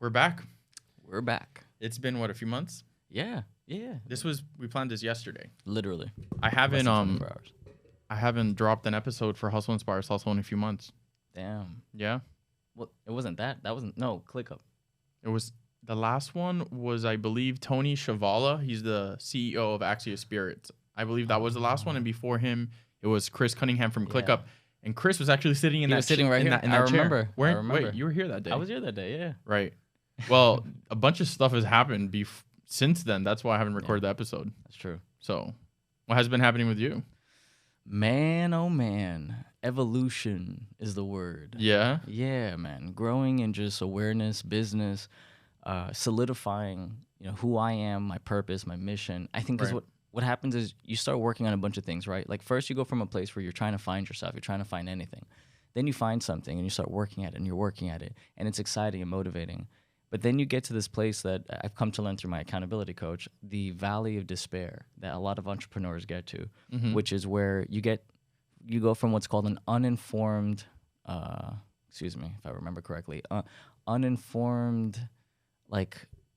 We're back. We're back. It's been what, a few months? Yeah. We planned this yesterday. Literally. I haven't Less than 24 hours. I haven't dropped an episode for Hustle Inspires Hustle in a few months. Damn. Yeah. Well, it wasn't that. That wasn't Click Up. It was the last one was, I believe, Tony Chavala. He's the CEO of Axia Spirits. I believe that was the last one, and before him, it was Chris Cunningham from ClickUp. And Chris was actually sitting in that sitting right here. in that I chair. remember. I remember. Wait, you were here that day. I was here that day. Yeah. Right. Well, a bunch of stuff has happened since then. That's why I haven't recorded the episode. That's true. So, what has been happening with you? Man, oh man, evolution is the word. Yeah. Yeah, man. Growing in just awareness, business, solidifying, who I am, my purpose, my mission. I think because what happens is you start working on a bunch of things, right? Like first you go from a place where you're trying to find yourself, you're trying to find anything. Then you find something and you start working at it and you're working at it and it's exciting and motivating. But then you get to this place that I've come to learn through my accountability coach, the valley of despair that a lot of entrepreneurs get to, which is where you go from what's called an uninformed, excuse me if I remember correctly, uninformed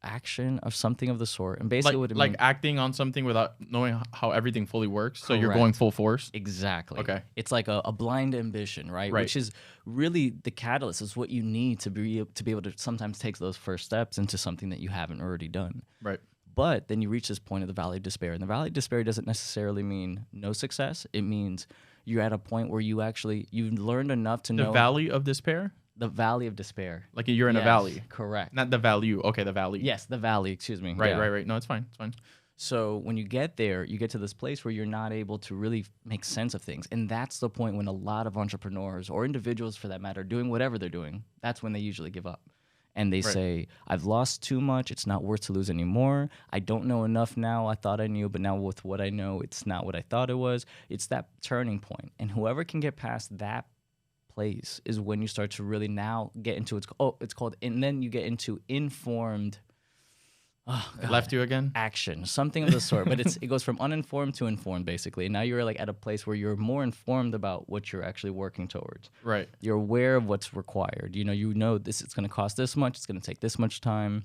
action of something of the sort, and basically what it means, acting on something without knowing how everything fully works. Correct. So you're going full force. Exactly. Okay. It's like a blind ambition, right? Which is really the catalyst. Is what you need to be able to sometimes take those first steps into something that you haven't already done. Right. But then you reach this point of the valley of despair, and the valley of despair doesn't necessarily mean no success. It means you're at a point where you've learned enough to know the valley of despair. The valley of despair. Like you're in a valley. Correct. Not the value. Okay, the valley. Yes, the valley. Excuse me. Right. No, it's fine. It's fine. So when you get there, you get to this place where you're not able to really make sense of things. And that's the point when a lot of entrepreneurs or individuals, for that matter, doing whatever they're doing, that's when they usually give up. And they say, I've lost too much. It's not worth to lose anymore. I don't know enough now. I thought I knew, but now with what I know, it's not what I thought it was. It's that turning point. And whoever can get past that place is when you start to really now get into and then you get into informed left you again action, something of the sort. But it goes from uninformed to informed, basically. And now you're at a place where you're more informed about what you're actually working towards. Right. You're aware of what's required. You know this, it's going to cost this much, it's going to take this much time.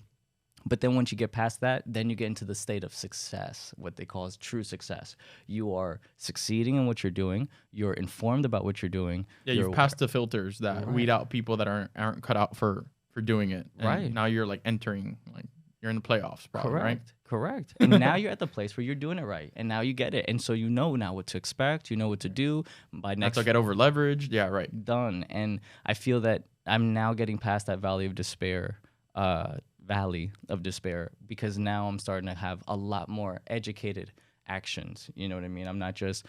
But then once you get past that, then you get into the state of success, what they call is true success. You are succeeding in what you're doing. You're informed about what you're doing. Yeah, you've passed the filters that weed out people that aren't cut out for doing it. And now you're entering, you're in the playoffs, probably, right? Correct. And now you're at the place where you're doing it right. And now you get it. And so you know now what to expect. You know what to do. By next, not to get over leveraged. Yeah, right. Done. And I feel that I'm now getting past that valley of despair, because now I'm starting to have a lot more educated actions. You know what I mean? I'm not just,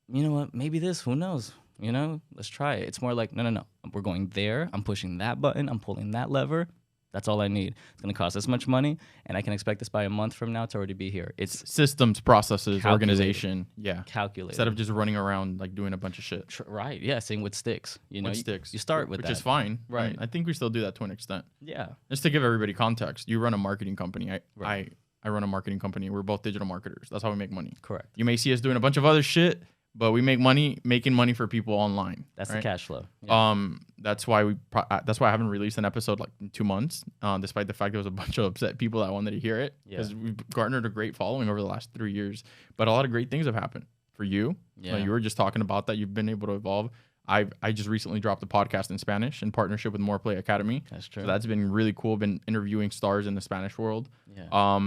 maybe this, who knows? Let's try it. It's more like, no. We're going there. I'm pushing that button. I'm pulling that lever. That's all I need. It's going to cost this much money, and I can expect this by a month from now to already be here. It's systems, processes, organization. Yeah. Calculated. Instead of just running around doing a bunch of shit. Right. Yeah. Same with sticks. Sticks. You start with which that. Which is fine. Right. I think we still do that to an extent. Yeah. Just to give everybody context, you run a marketing company. I run a marketing company. We're both digital marketers. That's how we make money. Correct. You may see us doing a bunch of other shit, but we make money making money for people online. That's the cash flow. Yeah. That's why I haven't released an episode in 2 months, despite the fact there was a bunch of upset people that wanted to hear it, because we've garnered a great following over the last 3 years. But a lot of great things have happened for you. Yeah. You were just talking about that. You've been able to evolve. I just recently dropped a podcast in Spanish in partnership with More Play Academy. That's true. So that's been really cool. Been interviewing stars in the Spanish world. Yeah.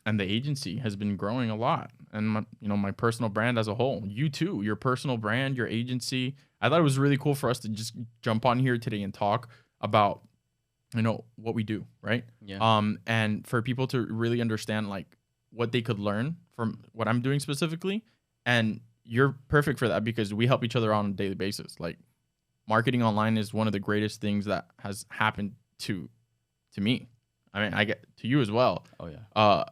And the agency has been growing a lot, and my personal brand as a whole. You too, your personal brand, your agency. I thought it was really cool for us to just jump on here today and talk about, what we do, right? Yeah. And for people to really understand what they could learn from what I'm doing specifically, and you're perfect for that because we help each other out on a daily basis. Marketing online is one of the greatest things that has happened to me. I mean, I get to you as well. Oh yeah.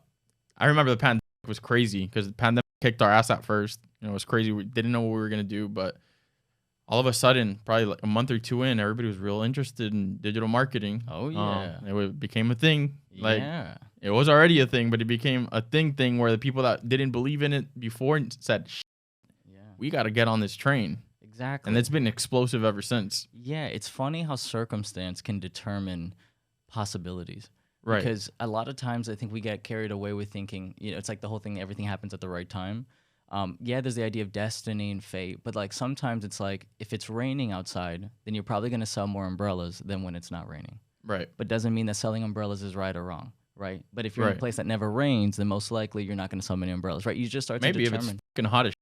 I remember the pandemic was crazy because the pandemic kicked our ass at first. It was crazy. We didn't know what we were going to do, but all of a sudden, probably a month or two in, everybody was real interested in digital marketing. Oh, yeah. It became a thing. Yeah. It was already a thing, but it became a thing where the people that didn't believe in it before said, we got to get on this train. Exactly. And it's been explosive ever since. Yeah, it's funny how circumstance can determine possibilities. Right. Because a lot of times I think we get carried away with thinking, it's like the whole thing, everything happens at the right time. Yeah, there's the idea of destiny and fate, but like sometimes it's like if it's raining outside, then you're probably going to sell more umbrellas than when it's not raining. Right. But doesn't mean that selling umbrellas is right or wrong, right? But if you're in a Right. place that never rains, then most likely you're not going to sell many umbrellas, right? You just start Maybe to if determine. it's fucking hot as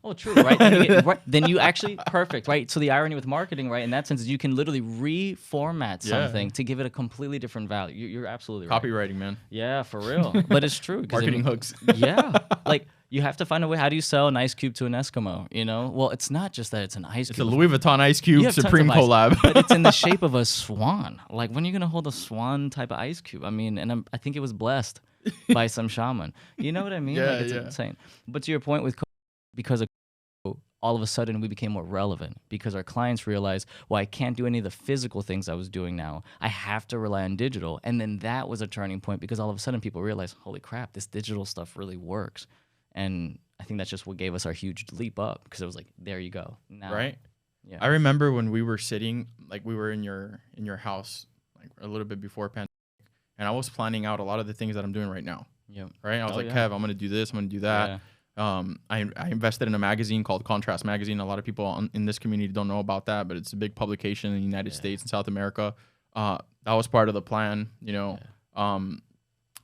Oh, true, right? Then you actually perfect, right? So the irony with marketing, right, in that sense, is you can literally reformat something to give it a completely different value. You're absolutely right. copywriting, man. Yeah, for real. But it's true. Marketing hooks. Yeah, like you have to find a way. How do you sell an ice cube to an Eskimo? Well, it's not just that it's an ice It's cube. a Louis Vuitton ice You cube have tons Supreme of ice, collab. but it's in the shape of a swan. Like when are you gonna hold a swan type of ice cube? I mean, and I think it was blessed by some shaman. You know what I mean? Yeah, Like it's yeah. insane. But to your point with because of all of a sudden we became more relevant because our clients realized, well, I can't do any of the physical things I was doing now. I have to rely on digital. And then that was a turning point because all of a sudden people realized, holy crap, this digital stuff really works. And I think that's just what gave us our huge leap up because it was like, there you go. Now, Right. Yeah. I remember when we were sitting, like we were in your house, like a little bit before pandemic, and I was planning out a lot of the things that I'm doing right now. Yep. Right. I was like, yeah. Kev, I'm gonna do this. I'm gonna do that. Yeah. I invested in a magazine called Contrast Magazine. A lot of people in this community don't know about that, but it's a big publication in the United States and South America. That was part of the plan.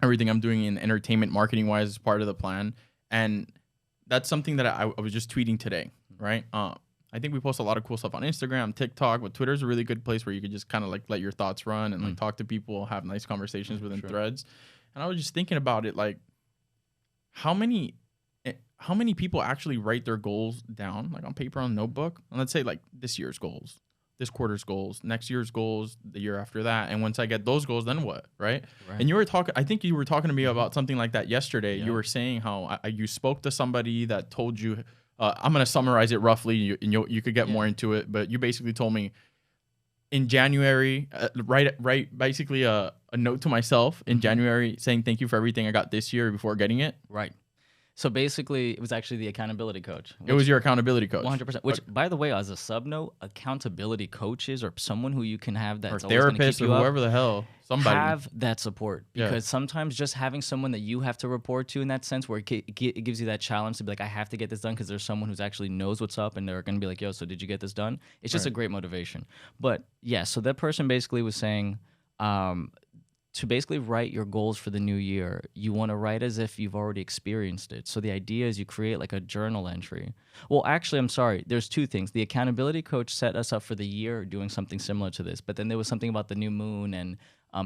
Everything I'm doing in entertainment marketing wise is part of the plan, and that's something that I was just tweeting today. Right. I think we post a lot of cool stuff on Instagram, TikTok, but Twitter's a really good place where you could just kind of like let your thoughts run and like talk to people, have nice conversations within threads. And I was just thinking about it, like how many people actually write their goals down, like on paper, on a notebook? And let's say like this year's goals, this quarter's goals, next year's goals, the year after that. And once I get those goals, then what, right? And you were talking, I think you were talking to me about something like that yesterday. You were saying how you spoke to somebody that told you, I'm going to summarize it roughly, and you could get more into it. But you basically told me in January, write basically a note to myself in January saying thank you for everything I got this year before getting it. Right. So basically, it was actually the accountability coach. It was your accountability coach. 100%. Which, by the way, as a sub note, accountability coaches or someone who you can have that's or therapist or whoever the hell, somebody. Have that support. Because sometimes just having someone that you have to report to in that sense where it gives you that challenge to be like, I have to get this done because there's someone who's actually knows what's up and they're going to be like, yo, so did you get this done? It's just a great motivation. But yeah, so that person basically was saying, to basically write your goals for the new year, you want to write as if you've already experienced it. So the idea is you create like a journal entry. Well, actually, I'm sorry. There's two things. The accountability coach set us up for the year doing something similar to this, but then there was something about the new moon and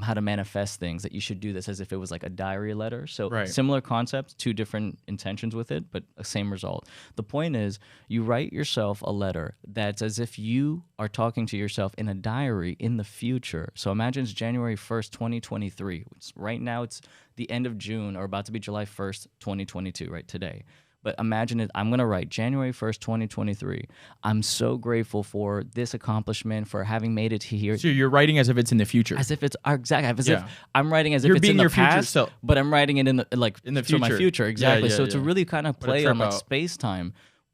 how to manifest things that you should do this as if it was like a diary letter. So similar concepts, two different intentions with it, but a same result. The point is you write yourself a letter that's as if you are talking to yourself in a diary in the future. So imagine it's January 1st, 2023. Right now it's the end of June or about to be July 1st, 2022, right today. But imagine it, I'm going to write January 1st, 2023. I'm so grateful for this accomplishment, for having made it to here. So you're writing as if it's in the future. As if it's exactly. As if I'm writing as if you're it's being in the your past, future self. but I'm writing it in the future. My future, exactly. So it's a really kind of play on like space time.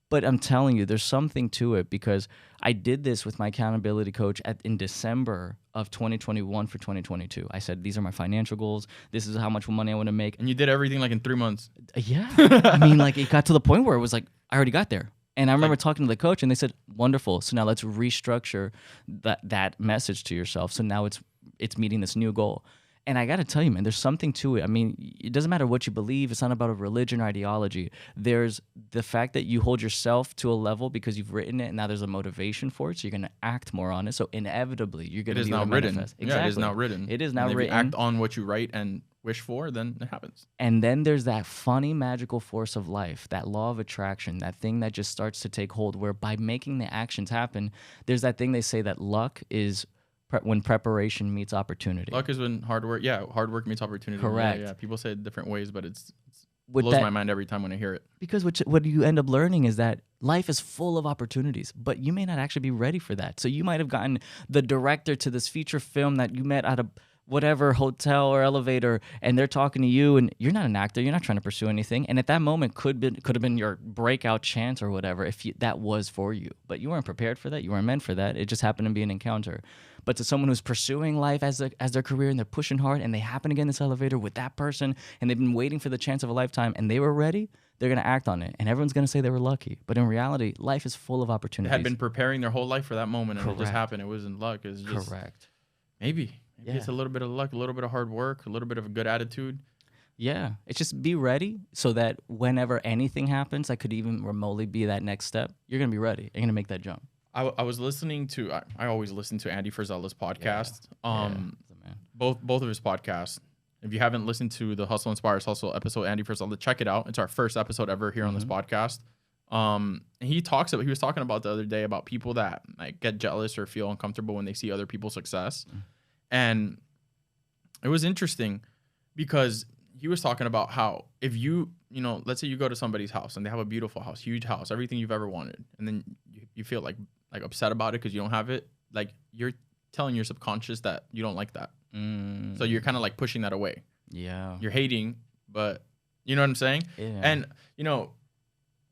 But I'm telling you, there's something to it because I did this with my accountability coach in December of 2021 for 2022. I said, these are my financial goals. This is how much money I want to make. And you did everything like in 3 months. Yeah. I mean, like it got to the point where it was like, I already got there. And I remember talking to the coach and they said, wonderful. So now let's restructure that message to yourself. So now it's meeting this new goal. And I got to tell you, man, there's something to it. I mean, it doesn't matter what you believe. It's not about a religion or ideology. There's the fact that you hold yourself to a level because you've written it and now there's a motivation for it. So you're going to act more on it. So inevitably, you're going to be able to manifest. Exactly. Yeah, it is now written. It is now and if written. you act on what you write and wish for, then it happens. And then there's that funny, magical force of life, that law of attraction, that thing that just starts to take hold where by making the actions happen, there's that thing they say that luck is when preparation meets opportunity. Luck is when hard work meets opportunity. Correct. Yeah. People say it different ways, but it blows my mind every time when I hear it. Because what you end up learning is that life is full of opportunities, but you may not actually be ready for that. So you might have gotten the director to this feature film that you met at whatever hotel or elevator, and they're talking to you, and you're not an actor, you're not trying to pursue anything, and at that moment could have been your breakout chance or whatever if that was for you, but you weren't prepared for that, you weren't meant for that, it just happened to be an encounter. But to someone who's pursuing life as their career and they're pushing hard and they happen to get in this elevator with that person and they've been waiting for the chance of a lifetime and they were ready, they're going to act on it, and everyone's going to say they were lucky. But in reality, life is full of They opportunities. had been preparing their whole life for that moment, and it just Correct. happened. It wasn't luck. It's just Correct. maybe Yeah. it's a little bit of luck, a little bit of hard work, a little bit of a good attitude. Yeah, it's just be ready so that whenever anything happens that could even remotely be that next step, you're going to be ready. You're going to make that jump. I was listening to I always listen to Andy Frisella's podcast. Man. Both of his podcasts. If you haven't listened to the Hustle Inspires Hustle episode, Andy Frisella, check it out. It's our first episode ever here on this podcast. He was talking about the other day about people that like get jealous or feel uncomfortable when they see other people's success. And it was interesting because he was talking about how if let's say you go to somebody's house and they have a beautiful house, huge house, everything you've ever wanted, and then you feel like upset about it because you don't have it, like you're telling your subconscious that you don't like that. So you're kind of like pushing that away. Yeah. You're hating, but you know what I'm saying? Yeah. And,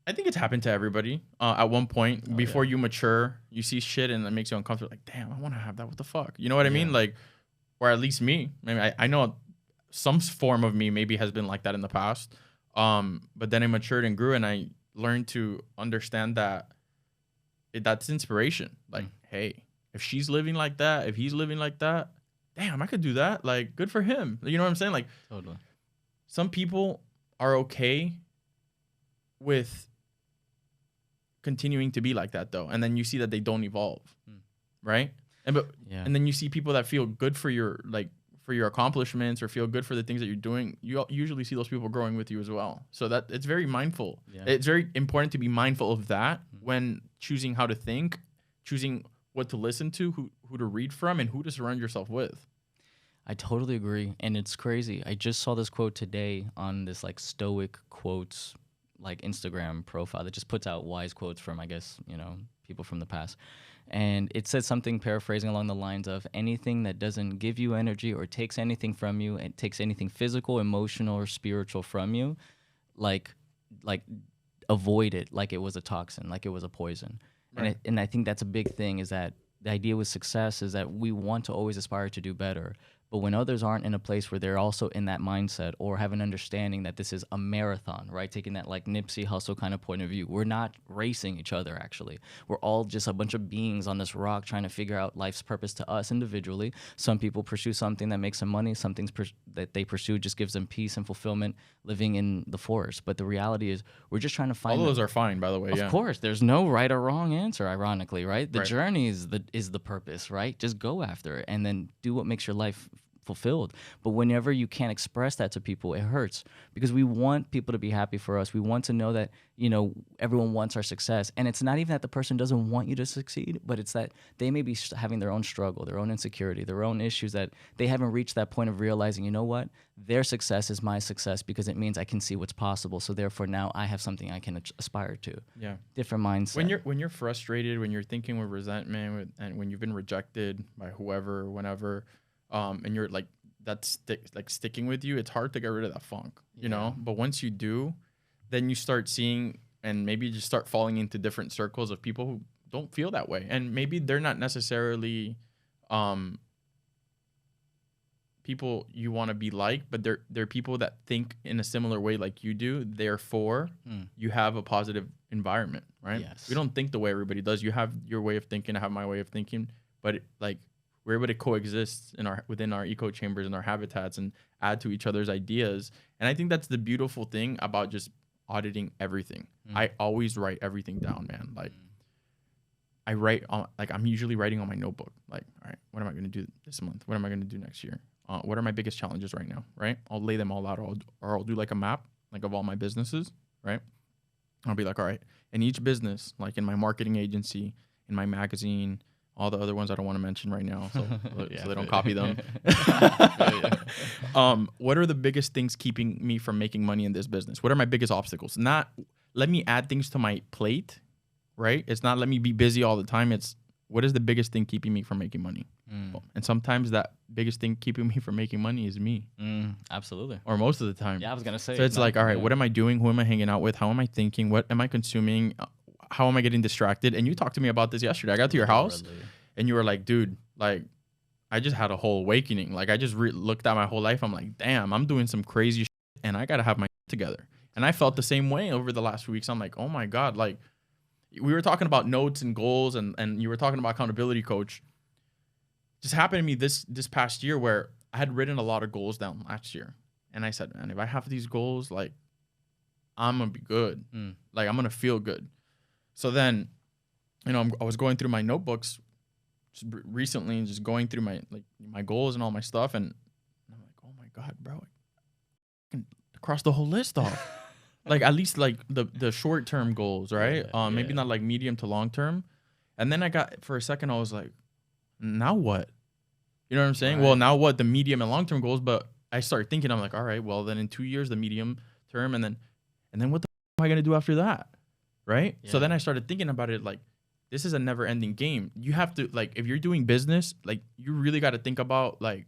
I think it's happened to everybody at one point. Before you mature, you see shit and it makes you uncomfortable. Like, damn, I want to have that. What the fuck? You know what I mean? Like, or at least me. Maybe I know some form of me maybe has been like that in the past. But then I matured and grew, and I learned to understand that that's inspiration. Like, hey, if she's living like that, if he's living like that, damn, I could do that. Like, good for him. You know what I'm saying? Like, Totally. some people are okay with continuing to be like that, though, and then you see that they don't evolve, right? And then you see people that feel good for your accomplishments or feel good for the things that you're doing. You usually see those people growing with you as well. So that it's very mindful. Yeah. It's very important to be mindful of that when choosing how to think, choosing what to listen to, who to read from, and who to surround yourself with. I totally agree, and it's crazy. I just saw this quote today on this like Stoic quotes like Instagram profile that just puts out wise quotes from, I guess, people from the past. And it says something paraphrasing along the lines of anything that doesn't give you energy or takes anything from you, and takes anything physical, emotional, or spiritual from you, like avoid it like it was a toxin, like it was a poison. Right. And I think that's a big thing, is that the idea with success is that we want to always aspire to do better. But when others aren't in a place where they're also in that mindset or have an understanding that this is a marathon, right? Taking that like Nipsey Hussle kind of point of view. We're not racing each other, actually. We're all just a bunch of beings on this rock trying to figure out life's purpose to us individually. Some people pursue something that makes them money. Some things that they pursue just gives them peace and fulfillment living in the forest. But the reality is we're just trying to find... All those are fine, by the way. Of course. There's no right or wrong answer, ironically, right? The journey is the purpose, right? Just go after it and then do what makes your life fulfilled. But whenever you can't express that to people, it hurts, because we want people to be happy for us. We want to know that, everyone wants our success. And it's not even that the person doesn't want you to succeed, but it's that they may be having their own struggle, their own insecurity, their own issues, that they haven't reached that point of realizing, you know what, their success is my success because it means I can see what's possible. So therefore now I have something I can aspire to. Yeah. Different mindset. When you're frustrated, when you're thinking with resentment, and when you've been rejected by whoever, whenever, and you're like that's sticking with you, it's hard to get rid of that funk, you know. But once you do, then you start seeing, and maybe you just start falling into different circles of people who don't feel that way, and maybe they're not necessarily people you want to be like, but they're people that think in a similar way like you do. Therefore, you have a positive environment, right? Yes. We don't think the way everybody does. You have your way of thinking, I have my way of thinking, but we're able to coexist within our echo chambers and our habitats and add to each other's ideas. And I think that's the beautiful thing about just auditing everything. I always write everything down, man. Like I write on, I'm usually writing on my notebook. Like, all right, what am I going to do this month? What am I going to do next year? What are my biggest challenges right now? Right. I'll lay them all out, or I'll do like a map, like of all my businesses. Right. I'll be like, all right, in each business, like in my marketing agency, in my magazine, all the other ones I don't want to mention right now, so they don't copy them. What are the biggest things keeping me from making money in this business? What are my biggest obstacles? Not let me add things to my plate, right? It's not let me be busy all the time. It's what is the biggest thing keeping me from making money? And sometimes that biggest thing keeping me from making money is me. Absolutely. Or most of the time. Yeah, I was going to say. So it's like, all right, what am I doing? Who am I hanging out with? How am I thinking? What am I consuming? How am I getting distracted? And you talked to me about this yesterday. I got to your house and you were like, dude, like, I just had a whole awakening. Like, I just looked at my whole life. I'm like, damn, I'm doing some crazy shit and I got to have my shit together. And I felt the same way over the last few weeks. I'm like, oh my God. Like, we were talking about notes and goals and you were talking about accountability coach. Just happened to me this past year where I had written a lot of goals down last year. And I said, man, if I have these goals, like, I'm going to be good. Like, I'm going to feel good. So then, you know, I was going through my notebooks just recently and just going through my goals and all my stuff. And I'm like, oh my God, bro, I can cross the whole list off. Like, at least like the short-term goals, right? Maybe not like medium to long-term. And then for a second, I was like, now what? You know what I'm saying? Right. Well, now what? The medium and long-term goals. But I started thinking, I'm like, all right, well, then in 2 years, the medium term. And then what the am I going to do after that? Right? Yeah. So then I started thinking about it like, this is a never-ending game. You have to, like, if you're doing business, like, you really got to think about, like,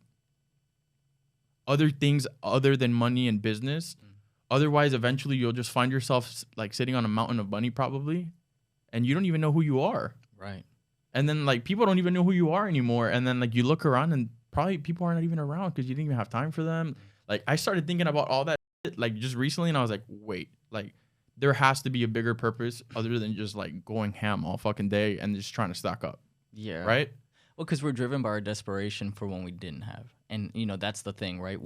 other things other than money and business. Otherwise, eventually, you'll just find yourself, like, sitting on a mountain of money probably, and you don't even know who you are. Right. And then, like, people don't even know who you are anymore. And then, like, you look around, and probably people aren't even around because you didn't even have time for them. Like, I started thinking about all that shit, like, just recently, and I was like, wait, like, there has to be a bigger purpose other than just, like, going ham all fucking day and just trying to stack up. Yeah. Right? Well, because we're driven by our desperation for when we didn't have. And, you know, that's the thing, right?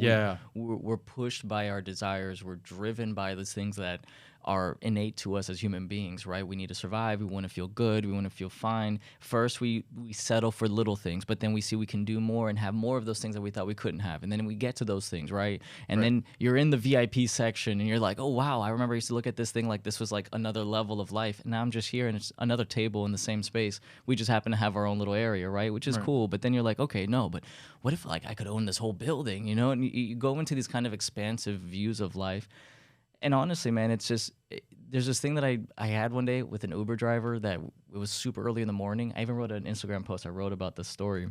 We're pushed by our desires. We're driven by those things that are innate to us as human beings, right? We need to survive. We want to feel good. We want to feel fine. First, we settle for little things, but then we see we can do more and have more of those things that we thought we couldn't have. And then we get to those things, right? And then you're in the VIP section and you're like, oh, wow, I remember I used to look at this thing like this was like another level of life. And now I'm just here and it's another table in the same space. We just happen to have our own little area, right? Which is cool. But then you're like, okay, no, but what if like I could own this whole building, you know? And you go into these kind of expansive views of life. And honestly, man, it's just there's this thing that I had one day with an Uber driver that it was super early in the morning. I even wrote an Instagram post. I wrote about this story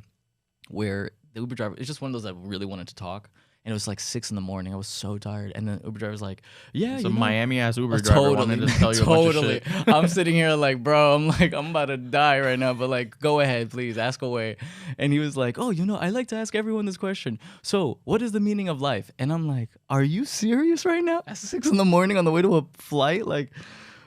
where the Uber driver, it's just one of those that really wanted to talk. And it was like 6 in the morning. I was so tired. And the Uber driver's like, yeah, so Miami-ass Uber driver wanted to tell you a bunch of shit. I'm sitting here like, bro, I'm about to die right now. But like, go ahead, please, ask away. And he was like, oh, you know, I like to ask everyone this question. So what is the meaning of life? And I'm like, are you serious right now? At 6 in the morning on the way to a flight? Like,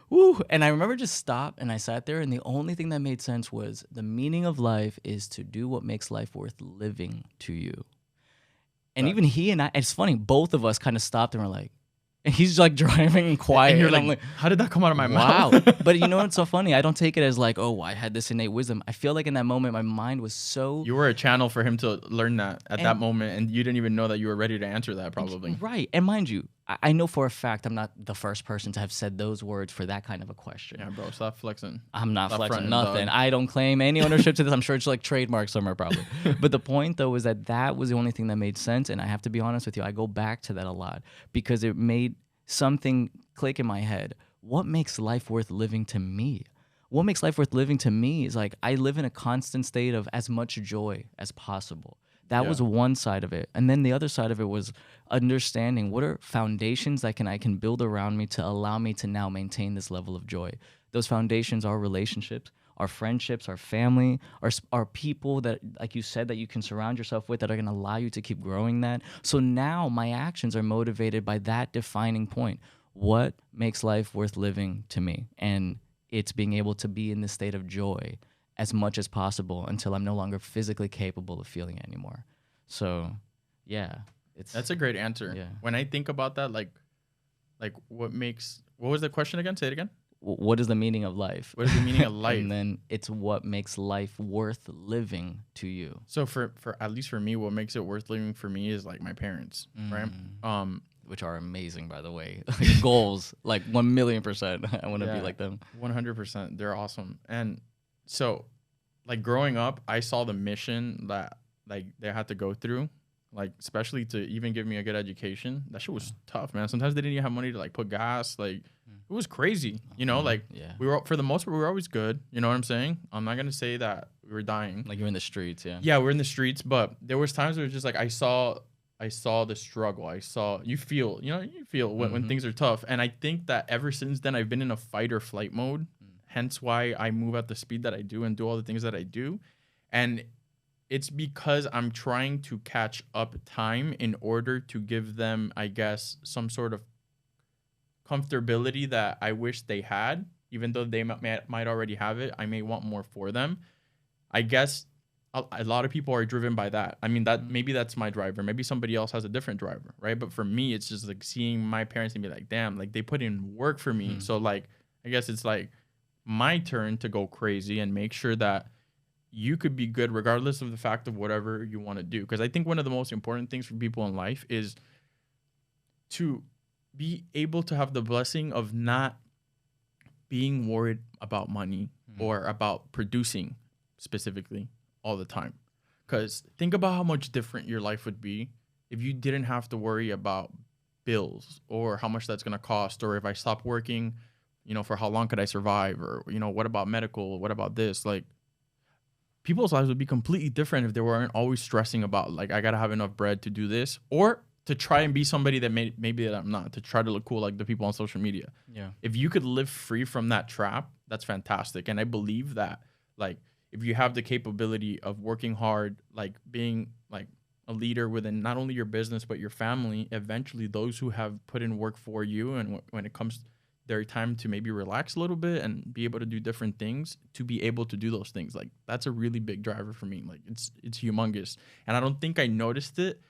woo. And I remember just stopped and I sat there. And the only thing that made sense was the meaning of life is to do what makes life worth living to you. And even he and I, it's funny, both of us kind of stopped and were like, and he's like driving quiet. And you're like, I'm like, how did that come out of my mouth? Wow. But you know what's so funny? I don't take it as like, oh, I had this innate wisdom. I feel like in that moment, my mind was so... You were a channel for him to learn that at that moment, and you didn't even know that you were ready to answer that probably. Right. And mind you, I know for a fact I'm not the first person to have said those words for that kind of a question. Yeah, bro, stop flexing. I'm not flexing nothing. Dog. I don't claim any ownership to this. I'm sure it's like trademark somewhere probably. But the point, though, is that was the only thing that made sense. And I have to be honest with you, I go back to that a lot because it made something click in my head. What makes life worth living to me? What makes life worth living to me is like I live in a constant state of as much joy as possible. That was one side of it. And then the other side of it was understanding what are foundations that I can build around me to allow me to now maintain this level of joy. Those foundations are relationships, our friendships, our family, our people that, like you said, that you can surround yourself with that are going to allow you to keep growing that. So now my actions are motivated by that defining point. What makes life worth living to me? And it's being able to be in this state of joy as much as possible until I'm no longer physically capable of feeling it anymore. So, yeah. That's a great answer. Yeah. When I think about that, like what was the question again? Say it again. What is the meaning of life? What is the meaning of life? And then it's what makes life worth living to you. So for at least for me, what makes it worth living for me is like my parents, right? Which are amazing, by the way. Goals, like 1,000,000%. I want to be like them. 100%. They're awesome. And so, like, growing up, I saw the mission that, like, they had to go through, like, especially to even give me a good education. That shit was tough, man. Sometimes they didn't even have money to, like, put gas. Like, it was crazy, you know? Like, we were, for the most part, we were always good. You know what I'm saying? I'm not going to say that we were dying. Like you're in the streets, yeah. Yeah, we're in the streets, but there was times where it's just like I saw the struggle. You feel when things are tough. And I think that ever since then I've been in a fight or flight mode. Hence why I move at the speed that I do and do all the things that I do. And it's because I'm trying to catch up time in order to give them, I guess, some sort of comfortability that I wish they had, even though they might already have it. I may want more for them. I guess a lot of people are driven by that. I mean, that maybe that's my driver. Maybe somebody else has a different driver, right? But for me, it's just like seeing my parents and be like, damn, like they put in work for me. So like, I guess it's like my turn to go crazy and make sure that you could be good regardless of the fact of whatever you want to do. Because I think one of the most important things for people in life is to be able to have the blessing of not being worried about money or about producing specifically all the time. Because think about how much different your life would be if you didn't have to worry about bills or how much that's going to cost, or if I stop working, for how long could I survive, or, what about medical? What about this? Like, people's lives would be completely different if they weren't always stressing about, like, I got to have enough bread to do this, or to try and be somebody that maybe that I'm not, to try to look cool like the people on social media. Yeah. If you could live free from that trap, that's fantastic. And I believe that, like, if you have the capability of working hard, like being like a leader within not only your business, but your family, eventually those who have put in work for you, and when it comes their time to maybe relax a little bit and be able to do different things, to be able to do those things, like that's a really big driver for me. Like it's humongous. And I don't think I noticed it.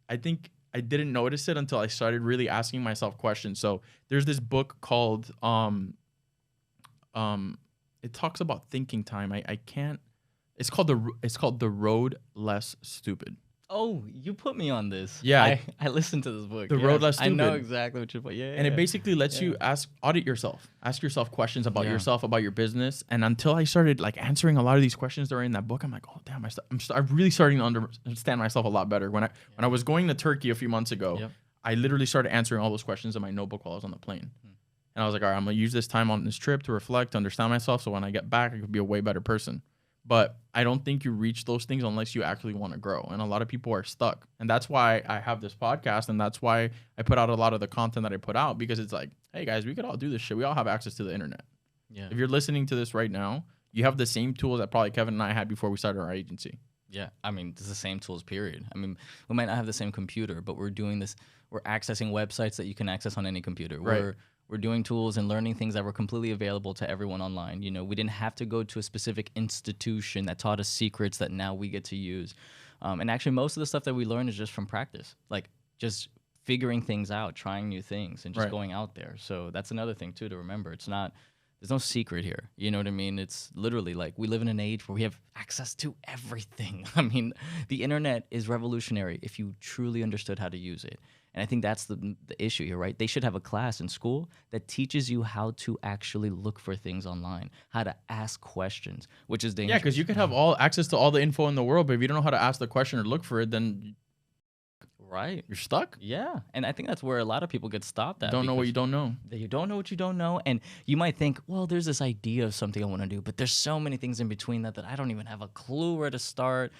I think I didn't notice it until I started really asking myself questions. So there's this book called it talks about thinking time. I can't. It's called The Road Less Stupid. Oh, you put me on this. Yeah, I listened to this book. The Road Less Stupid. I know exactly what you're putting. Yeah, and it basically lets you audit yourself, ask yourself questions about yourself, about your business. And until I started like answering a lot of these questions during that book, I'm like, oh damn, I'm really starting to understand myself a lot better. When I was going to Turkey a few months ago, I literally started answering all those questions in my notebook while I was on the plane. And I was like, all right, I'm going to use this time on this trip to reflect, to understand myself, so when I get back, I could be a way better person. But I don't think you reach those things unless you actually want to grow. And a lot of people are stuck. And that's why I have this podcast, and that's why I put out a lot of the content that I put out, because it's like, hey, guys, we could all do this shit. We all have access to the internet. Yeah. If you're listening to this right now, you have the same tools that probably Kevin and I had before we started our agency. Yeah, I mean, it's the same tools, period. I mean, we might not have the same computer, but we're doing this. We're accessing websites that you can access on any computer. Right. We're doing tools and learning things that were completely available to everyone online. We didn't have to go to a specific institution that taught us secrets that now we get to use. And actually, most of the stuff that we learn is just from practice, like just figuring things out, trying new things, and just going out there. So that's another thing, too, to remember. There's no secret here. You know what I mean? It's literally like we live in an age where we have access to everything. I mean, the internet is revolutionary if you truly understood how to use it. And I think that's the issue here, right? They should have a class in school that teaches you how to actually look for things online, how to ask questions, which is dangerous. Yeah, because you could have all access to all the info in the world, but if you don't know how to ask the question or look for it, then you're stuck. Yeah, and I think that's where a lot of people get stopped at. Don't know what you don't know. You don't know what you don't know, and you might think, well, there's this idea of something I want to do, but there's so many things in between that I don't even have a clue where to start.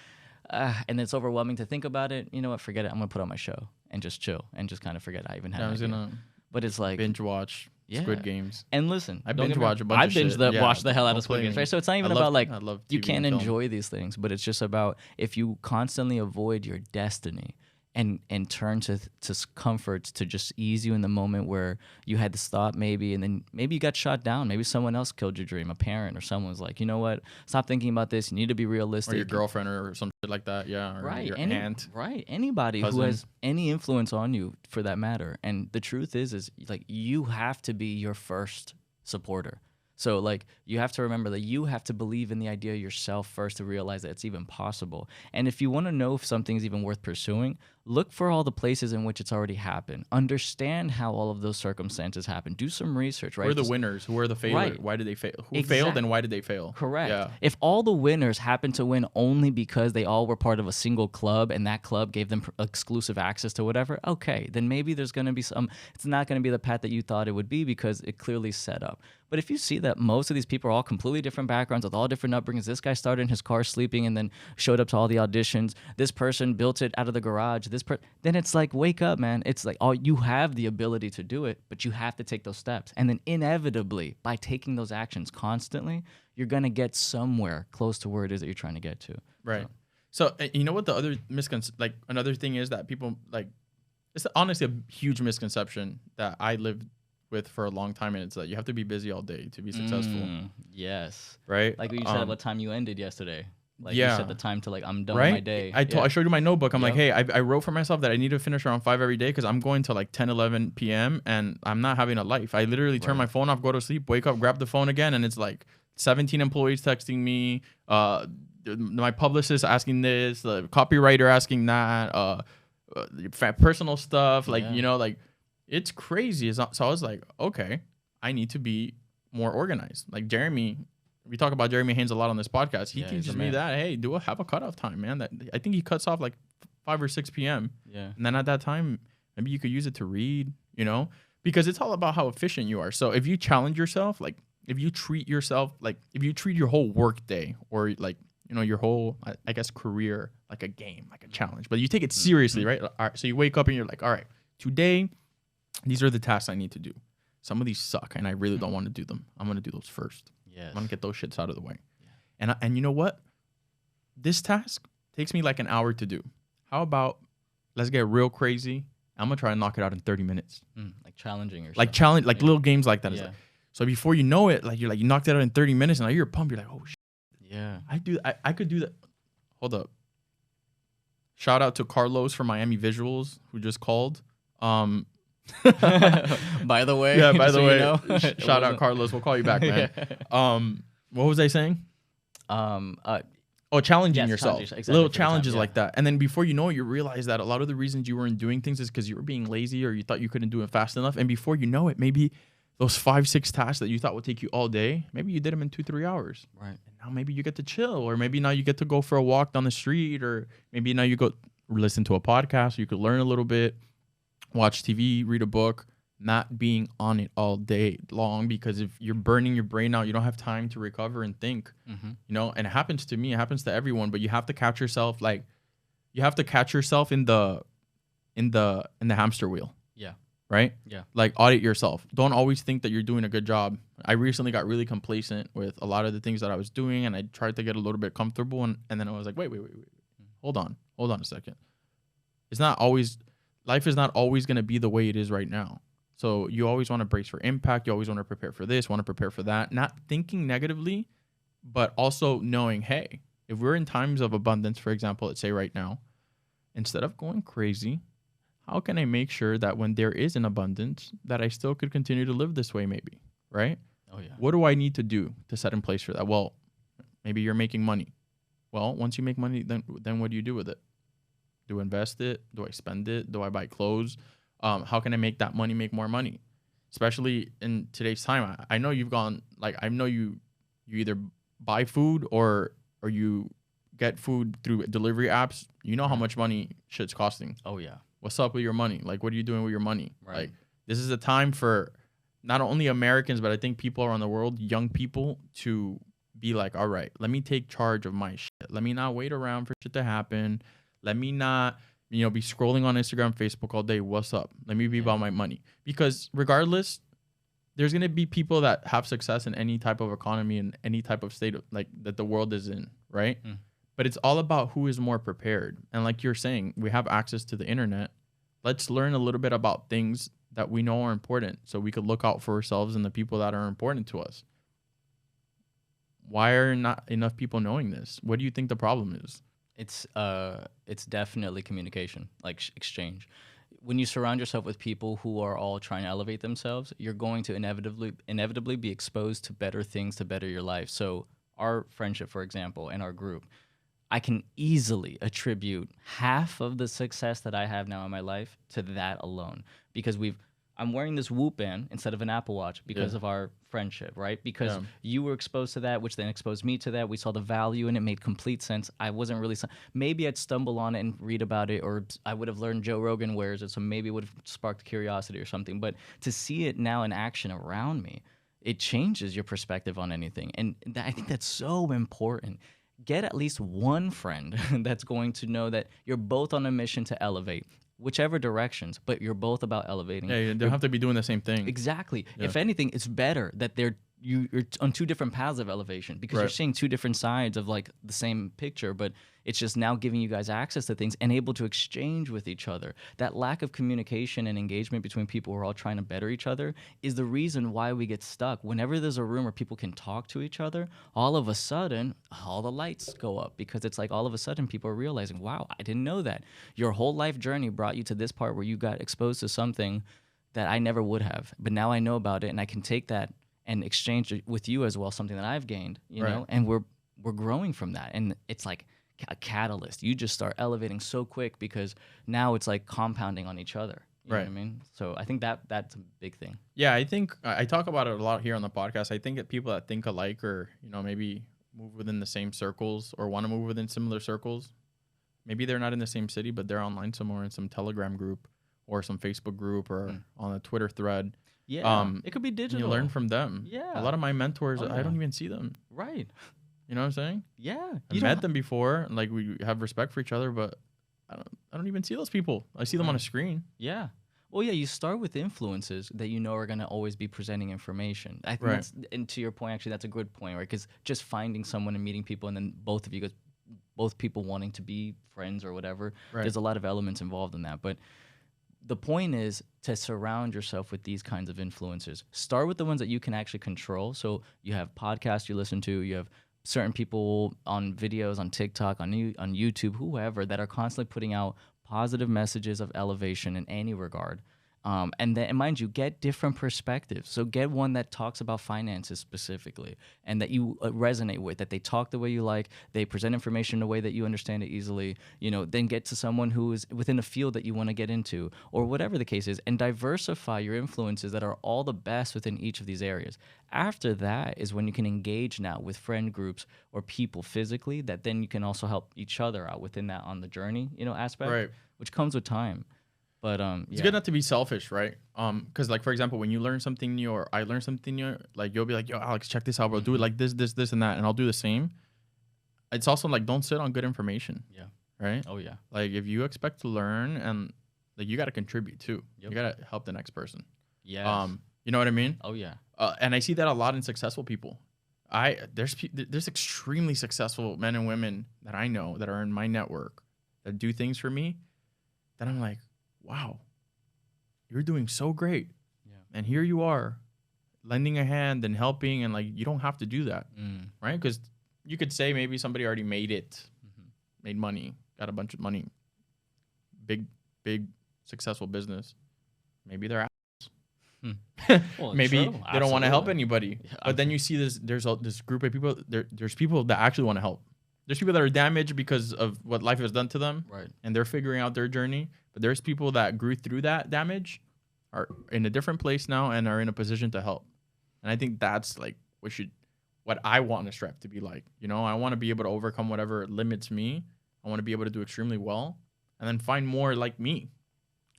And it's overwhelming to think about it. You know what? Forget it. I'm going to put on my show and just chill and just kind of forget I even had an idea. But it's like binge watch Squid Games. And listen, I binge watch a bunch of shit. Watch the hell out of Squid Games, right? So it's not even about like you can't enjoy these things, but it's just about if you constantly avoid your destiny and turn to comforts to just ease you in the moment where you had to stop maybe, and then maybe you got shot down. Maybe someone else killed your dream, a parent or someone's like, you know what, stop thinking about this. You need to be realistic. Or your girlfriend or some shit like that, yeah. Or your aunt. Right, anybody cousin. Who has any influence on you for that matter. And the truth is like you have to be your first supporter. So, like, you have to remember that you have to believe in the idea yourself first to realize that it's even possible. And if you want to know if something's even worth pursuing, look for all the places in which it's already happened. Understand how all of those circumstances happen. Do some research, right? Who are the winners? Who are the failures? Right. Why did they fail? Who failed and why did they fail? Correct. Yeah. If all the winners happen to win only because they all were part of a single club and that club gave them exclusive access to whatever, okay, then maybe there's going to be it's not going to be the path that you thought it would be because it clearly set up. But if you see that most of these people are all completely different backgrounds with all different upbringings, this guy started in his car sleeping and then showed up to all the auditions. This person built it out of the garage. Then it's like, wake up, man. It's like, oh, you have the ability to do it, but you have to take those steps. And then inevitably, by taking those actions constantly, you're going to get somewhere close to where it is that you're trying to get to. Right. So you know what the other another thing is that people it's honestly a huge misconception that I lived with for a long time, and it's that you have to be busy all day to be successful. Yes. Right? Like you said what time you ended yesterday. Like you set the time to I'm done right? with my day. I showed you my notebook. I'm like, hey, I wrote for myself that I need to finish around 5 every day because I'm going to 10, 11 p.m. and I'm not having a life. I literally turn my phone off, go to sleep, wake up, grab the phone again, and it's 17 employees texting me, my publicist asking this, the copywriter asking that, personal stuff, it's crazy. So I was like, okay, I need to be more organized. Like Jeremy, we talk about Jeremy Haynes a lot on this podcast. He teaches me that, hey, have a cutoff time, man. That I think he cuts off 5 or 6 p.m. Yeah. And then at that time, maybe you could use it to read, because it's all about how efficient you are. So if you challenge yourself, if you treat yourself, if you treat your whole work day or your whole, I guess, career like a game, like a challenge, but you take it seriously, right? All right, so you wake up and you're like, all right, today, these are the tasks I need to do. Some of these suck, and I really don't want to do them. I'm going to do those first. Yes. I'm going to get those shits out of the way. Yeah. And you know what? This task takes me an hour to do. How about let's get real crazy? I'm going to try and knock it out in 30 minutes. Challenging yourself. Little games like that. Yeah. So before you know it, you knocked it out in 30 minutes, and now you're pumped. You're like, oh, shit. Yeah. I could do that. Hold up. Shout out to Carlos from Miami Visuals who just called. By the way. Yeah, by the way. Shout out Carlos. We'll call you back, man. What was I saying? Challenging yourself. Exactly, little challenges like that. And then before you know it, you realize that a lot of the reasons you weren't doing things is because you were being lazy or you thought you couldn't do it fast enough. And before you know it, maybe those 5-6 tasks that you thought would take you all day, maybe you did them in 2-3 hours. Right. And now maybe you get to chill, or maybe now you get to go for a walk down the street, or maybe now you go listen to a podcast so you could learn a little bit, watch TV, read a book, not being on it all day long, because if you're burning your brain out, you don't have time to recover and think, and it happens to me, it happens to everyone, but you have to catch yourself, you have to catch yourself in the hamster wheel. Yeah. Right? Yeah. Audit yourself. Don't always think that you're doing a good job. I recently got really complacent with a lot of the things that I was doing, and I tried to get a little bit comfortable, and then I was like, wait. Hold on a second. Life is not always going to be the way it is right now. So you always want to brace for impact. You always want to prepare for this, want to prepare for that. Not thinking negatively, but also knowing, hey, if we're in times of abundance, for example, let's say right now, instead of going crazy, how can I make sure that when there is an abundance that I still could continue to live this way maybe, right? Oh, yeah. What do I need to do to set in place for that? Well, maybe you're making money. Well, once you make money, then what do you do with it? Do I invest it? Do I spend it? Do I buy clothes? How can I make that money make more money? Especially in today's time. I know you've gone, I know you either buy food or you get food through delivery apps. You know how much money shit's costing. Oh, yeah. What's up with your money? What are you doing with your money? Right. This is a time for not only Americans, but I think people around the world, young people, to be all right, let me take charge of my shit. Let me not wait around for shit to happen. Let me not, be scrolling on Instagram, Facebook all day. What's up? Let me be about my money. Because regardless, there's going to be people that have success in any type of economy and any type of state that the world is in, right? But it's all about who is more prepared. And like you're saying, we have access to the internet. Let's learn a little bit about things that we know are important so we could look out for ourselves and the people that are important to us. Why are not enough people knowing this? What do you think the problem is? It's definitely communication, exchange. When you surround yourself with people who are all trying to elevate themselves, you're going to inevitably be exposed to better things to better your life. So our friendship, for example, and our group, I can easily attribute half of the success that I have now in my life to that alone, because I'm wearing this Whoop band instead of an Apple Watch because of our friendship, right? Because you were exposed to that, which then exposed me to that. We saw the value and it made complete sense. I wasn't really, maybe I'd stumble on it and read about it, or I would have learned Joe Rogan wears it, so maybe it would have sparked curiosity or something. But to see it now in action around me, it changes your perspective on anything. And I think that's so important. Get at least one friend that's going to know that you're both on a mission to elevate, whichever directions, but you're both about elevating. Yeah, you don't have to be doing the same thing. Exactly. Yeah. If anything, it's better that you're on two different paths of elevation, because you're seeing two different sides of like the same picture, but it's just now giving you guys access to things and able to exchange with each other. That lack of communication and engagement between people who are all trying to better each other is the reason why we get stuck. Whenever there's a room where people can talk to each other, all of a sudden, all the lights go up, because it's like all of a sudden people are realizing, wow, I didn't know that. Your whole life journey brought you to this part where you got exposed to something that I never would have, but now I know about it and I can take that and exchange it with you as well, something that I've gained, you know, and we're growing from that. And it's like a catalyst. You just start elevating so quick because now it's like compounding on each other. You know what I mean? So I think that's a big thing. Yeah, I think I talk about it a lot here on the podcast. I think that people that think alike, or, you know, maybe move within the same circles or want to move within similar circles, maybe they're not in the same city, but they're online somewhere in some Telegram group or some Facebook group or on a Twitter thread. Yeah, it could be digital. You learn from them. Yeah. A lot of my mentors, I don't even see them. Right. You know what I'm saying? Yeah. I met them before, and like we have respect for each other, but I don't even see those people. I see them on a screen. Yeah. Well, yeah, you start with influences that you know are going to always be presenting information. I think that's, and to your point, actually, that's a good point, right? Because just finding someone and meeting people, and then both people wanting to be friends or whatever, there's a lot of elements involved in that. But the point is to surround yourself with these kinds of influencers. Start with the ones that you can actually control. So you have podcasts you listen to, you have certain people on videos, on TikTok, on YouTube, whoever, that are constantly putting out positive messages of elevation in any regard. And then, and mind you, get different perspectives. So get one that talks about finances specifically and that you resonate with, that they talk the way you like, they present information in a way that you understand it easily, you know, then get to someone who is within a field that you want to get into or whatever the case is, and diversify your influences that are all the best within each of these areas. After that is when you can engage now with friend groups or people physically that then you can also help each other out within that on the journey, you know, aspect, which comes with time. But it's good not to be selfish, right? Because like, for example, when you learn something new or I learn something new, like you'll be like, yo, Alex, check this out, bro. Do it like this, and that, and I'll do the same. It's also like, don't sit on good information. Yeah. Right? Oh yeah. Like if you expect to learn, and like you got to contribute too. You got to help the next person. Yeah. You know what I mean? Oh yeah. And I see that a lot in successful people. There's extremely successful men and women that I know that are in my network that do things for me that I'm like, wow, you're doing so great. Yeah. And here you are lending a hand and helping, and like, you don't have to do that. Right? Because you could say maybe somebody already made it, made money, got a bunch of money, big successful business. Maybe they're well, maybe they don't want to help anybody. Yeah, but then you see there's this group of people, there's people that actually want to help. There's people that are damaged because of what life has done to them, and they're figuring out their journey. But there's people that grew through that damage, are in a different place now, and are in a position to help. And I think that's like what I want to strive to be like. You know, I want to be able to overcome whatever limits me. I want to be able to do extremely well, and then find more like me.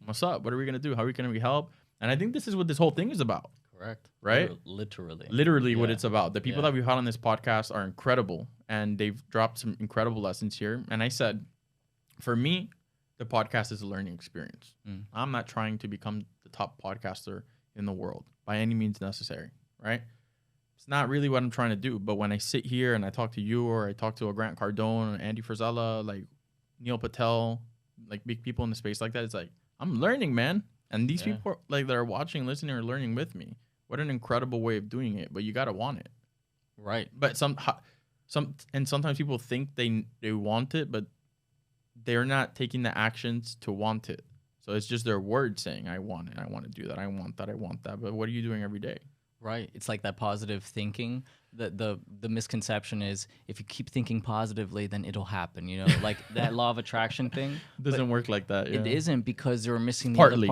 What's up? What are we gonna do? How are we gonna help? And I think this is what this whole thing is about. Correct. Right? Literally what it's about. The people that we've had on this podcast are incredible, and they've dropped some incredible lessons here. And I said, for me, the podcast is a learning experience. I'm not trying to become the top podcaster in the world by any means necessary, right? It's not really what I'm trying to do. But when I sit here and I talk to you, or I talk to a Grant Cardone, or Andy Frisella, like Neil Patel, like big people in the space like that, it's like, I'm learning, man. And these people like that are watching, listening, are learning with me. What an incredible way of doing it, but you got to want it. Right. But sometimes people think they want it, but they're not taking the actions to want it. So it's just their words saying, I want it, I want to do that, I want that, I want that. But what are you doing every day? Right. It's like that positive thinking. The misconception is if you keep thinking positively, then it'll happen. You know, like that law of attraction thing. Doesn't work like that. It Yeah. isn't, because you're missing the Partly,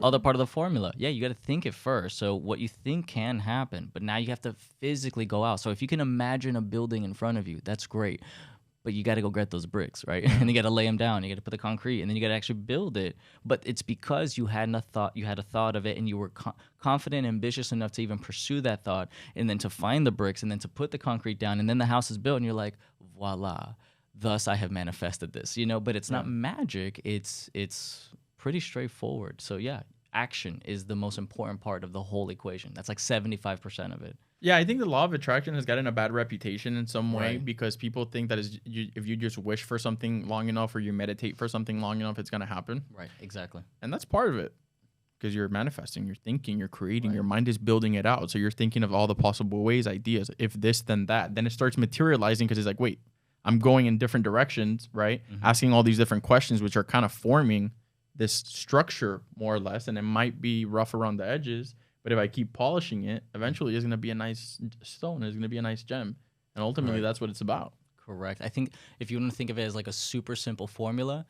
other part of the formula. Yeah, you got to think it first. So what you think can happen, but now you have to physically go out. So if you can imagine a building in front of you, that's great. But you got to go get those bricks, right? And you got to lay them down. You got to put the concrete, and then you got to actually build it. But it's because you had a thought of it, and you were confident, ambitious enough to even pursue that thought, and then to find the bricks, and then to put the concrete down, and then the house is built, and you're like, voila, thus I have manifested this, you know. But it's not magic. It's pretty straightforward. So yeah, action is the most important part of the whole equation. That's like 75% of it. Yeah, I think the law of attraction has gotten a bad reputation in some way Right. because people think that if you just wish for something long enough or you meditate for something long enough, it's going to happen. Right, exactly. And that's part of it because you're manifesting, you're thinking, you're creating, Right. your mind is building it out. So you're thinking of all the possible ways, ideas, if this, then that. Then it starts materializing because it's like, wait, I'm going in different directions, right? Asking all these different questions, which are kind of forming this structure more or less. And it might be rough around the edges. But if I keep polishing it, eventually it's going to be a nice stone. It's going to be a nice gem. And ultimately, that's what it's about. Correct. I think if you want to think of it as like a super simple formula,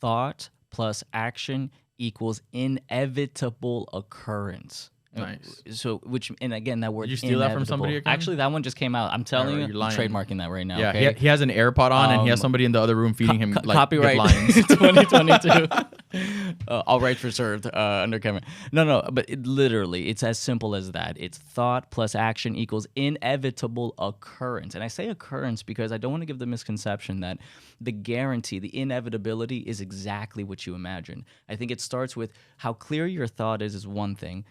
thought plus action equals inevitable occurrence. Nice. So, and again, that word. Did you steal that from somebody inevitable. again? Actually, that one just came out. I'm telling you, you're lying. trademarking that right now. Yeah, okay? he has an AirPod on and he has somebody in the other room feeding him like copyright good lines. 2022. All rights reserved under Kevin. No, but it's as simple as that. It's thought plus action equals inevitable occurrence. And I say occurrence because I don't want to give the misconception that the guarantee, the inevitability is exactly what you imagine. I think it starts with how clear your thought is one thing.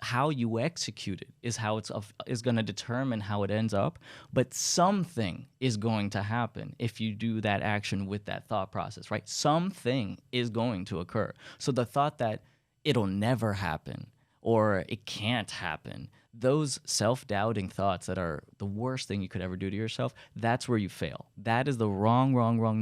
How you execute it is how is going to determine how it ends up. But something is going to happen if you do that action with that thought process, right? Something is going to occur. So the thought that it'll never happen or it can't happen, those self-doubting thoughts that are the worst thing you could ever do to yourself, that's where you fail. That is the wrong,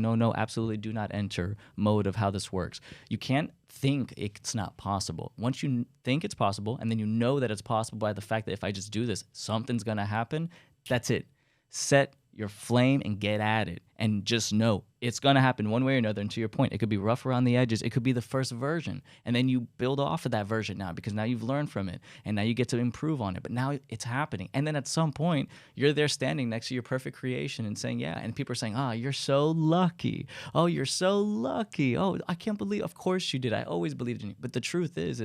no, absolutely do not enter mode of how this works. You can't think it's not possible. Once you think it's possible, and then you know that it's possible by the fact that if I just do this, something's going to happen, that's it. Set your flame and get at it. And just know it's going to happen one way or another. And to your point, it could be rough around the edges. It could be the first version. And then you build off of that version now because now you've learned from it. And now you get to improve on it. But now it's happening. And then at some point, you're there standing next to your perfect creation and saying, yeah. And people are saying, you're so lucky. Oh, you're so lucky. Oh, I can't believe. Of course you did. I always believed in you. But the truth is,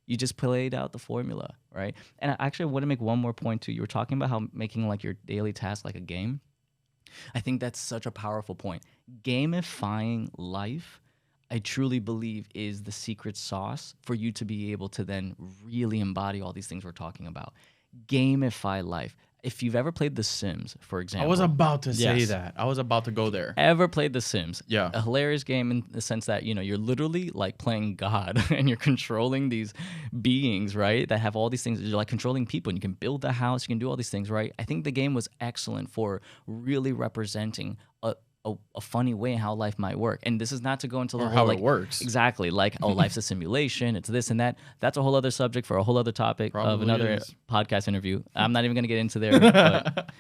you just played out the formula, right? And I actually want to make one more point too. You were talking about how making like your daily task like a game. I think that's such a powerful point. Gamifying life, I truly believe, is the secret sauce for you to be able to then really embody all these things we're talking about. Gamify life. If you've ever played The Sims, for example. I was about to say that. I was about to go there. Ever played The Sims? Yeah. A hilarious game in the sense that, you're literally like playing God and you're controlling these beings, right? That have all these things. You're like controlling people and you can build a house. You can do all these things, right? I think the game was excellent for really representing a funny way how life might work. And this is not to go into the or whole how like, it works. Exactly. Like, life's a simulation. It's this and that. That's a whole other subject for a whole other topic of another podcast interview. I'm not even going to get into there. But,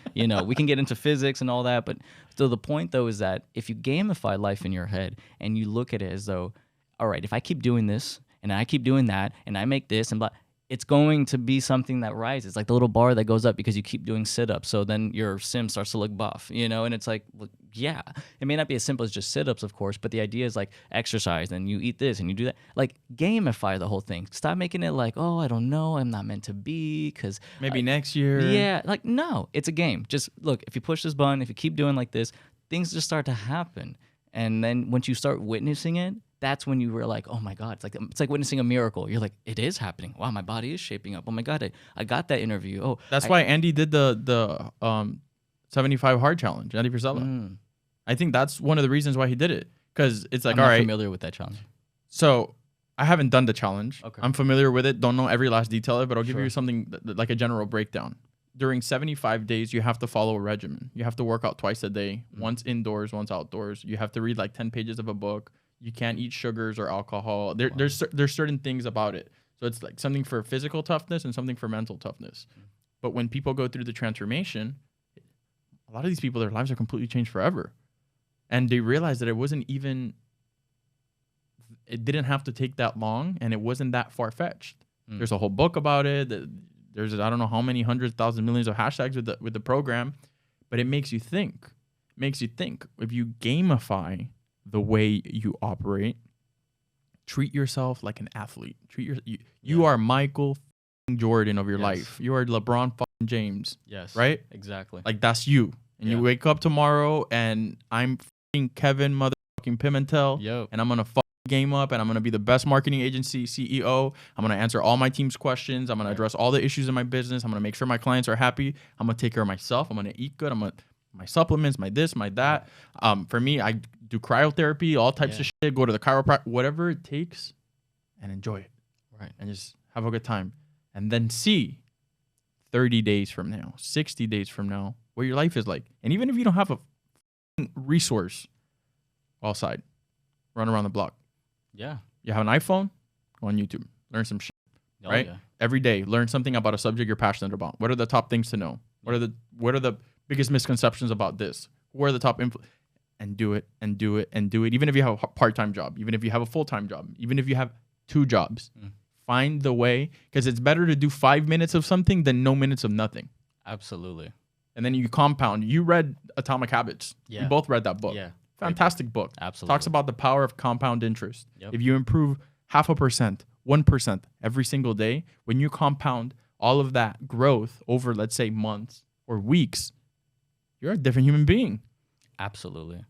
we can get into physics and all that. But so the point, though, is that if you gamify life in your head and you look at it as though, all right, if I keep doing this and I keep doing that and I make this and blah, it's going to be something that rises, like the little bar that goes up because you keep doing sit-ups. So then your sim starts to look buff, and it's like, well, yeah, it may not be as simple as just sit-ups, of course, but the idea is like exercise and you eat this and you do that. Like gamify the whole thing. Stop making it like, oh, I don't know, I'm not meant to be because maybe next year. Yeah, like no, it's a game. Just look, if you push this button, if you keep doing like this, things just start to happen. And then once you start witnessing it, that's when you were like, oh my God, it's like witnessing a miracle. You're like, it is happening. Wow, my body is shaping up. Oh my God, I got that interview. Oh, that's why Andy did the 75 hard challenge, Andy Frisella. I think that's one of the reasons why he did it. Because it's like, I'm all not right. familiar with that challenge. So I haven't done the challenge. Okay. I'm familiar with it. Don't know every last detail of it, but I'll give Sure. you something like a general breakdown. During 75 days, you have to follow a regimen. You have to work out twice a day, once indoors, once outdoors. You have to read like 10 pages of a book. You can't eat sugars or alcohol. There's certain things about it. So it's like something for physical toughness and something for mental toughness. But when people go through the transformation, a lot of these people, their lives are completely changed forever. And they realize that it didn't have to take that long, and it wasn't that far-fetched. There's a whole book about it. There's I don't know how many hundreds, thousands, millions of hashtags with the program, but it makes you think. It makes you think. If you gamify the way you operate, treat yourself like an athlete. You are Michael Jordan of your life. You are LeBron James. Yes. Right? Exactly. Like, that's you. And you wake up tomorrow, and I'm Kevin Pimentel. Yep. And I'm gonna game up, and I'm going to be the best marketing agency CEO. I'm going to answer all my team's questions. I'm going to address all the issues in my business. I'm going to make sure my clients are happy. I'm going to take care of myself. I'm going to eat good. My supplements, my this, my that. For me, I do cryotherapy, all types of shit, go to the chiropractor, whatever it takes, and enjoy it. Right. And just have a good time. And then see 30 days from now, 60 days from now, what your life is like. And even if you don't have a resource, go outside, run around the block. Yeah. You have an iPhone? Go on YouTube. Learn some shit. Right? Yeah. Every day, learn something about a subject you're passionate about. What are the top things to know? What are the biggest misconceptions about this? Who are the top and do it and do it and do it. Even if you have a part-time job, even if you have a full-time job, even if you have 2 jobs, find the way, because it's better to do 5 minutes of something than no minutes of nothing. Absolutely. And then you compound. You read Atomic Habits. Yeah. We both read that book. Yeah. Fantastic book. Absolutely. Talks about the power of compound interest. Yep. If you improve 0.5%, 1% every single day, when you compound all of that growth over, let's say, months or weeks, you're a different human being. Absolutely.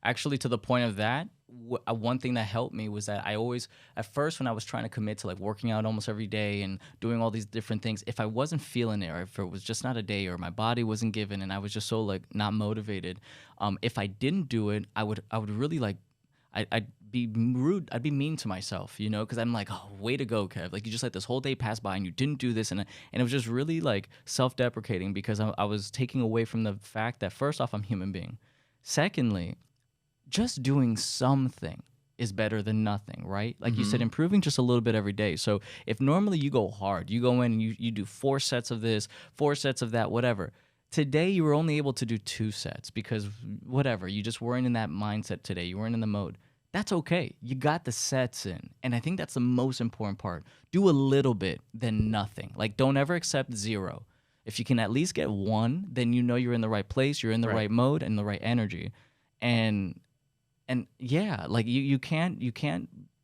Actually, to the point of that, one thing that helped me was that I always, at first when I was trying to commit to like working out almost every day and doing all these different things, if I wasn't feeling it, or if it was just not a day, or my body wasn't given and I was just so like not motivated, if I didn't do it, I would really like, I'd be rude, I'd be mean to myself, you know, because I'm like, oh, way to go, Kev. Like, you just let this whole day pass by and you didn't do this. And it was just really like self-deprecating, because I was taking away from the fact that, first off, I'm a human being. Secondly, just doing something is better than nothing, right? Like you said, improving just a little bit every day. So if normally you go hard, you go in and you do 4 sets of this, 4 sets of that, whatever. Today you were only able to do 2 sets because whatever, you just weren't in that mindset today. You weren't in the mode. That's okay. You got the sets in. And I think that's the most important part. Do a little bit than nothing. Like, don't ever accept 0. If you can at least get 1, then you know you're in the right place, you're in the right mode and the right energy. And yeah, like you can't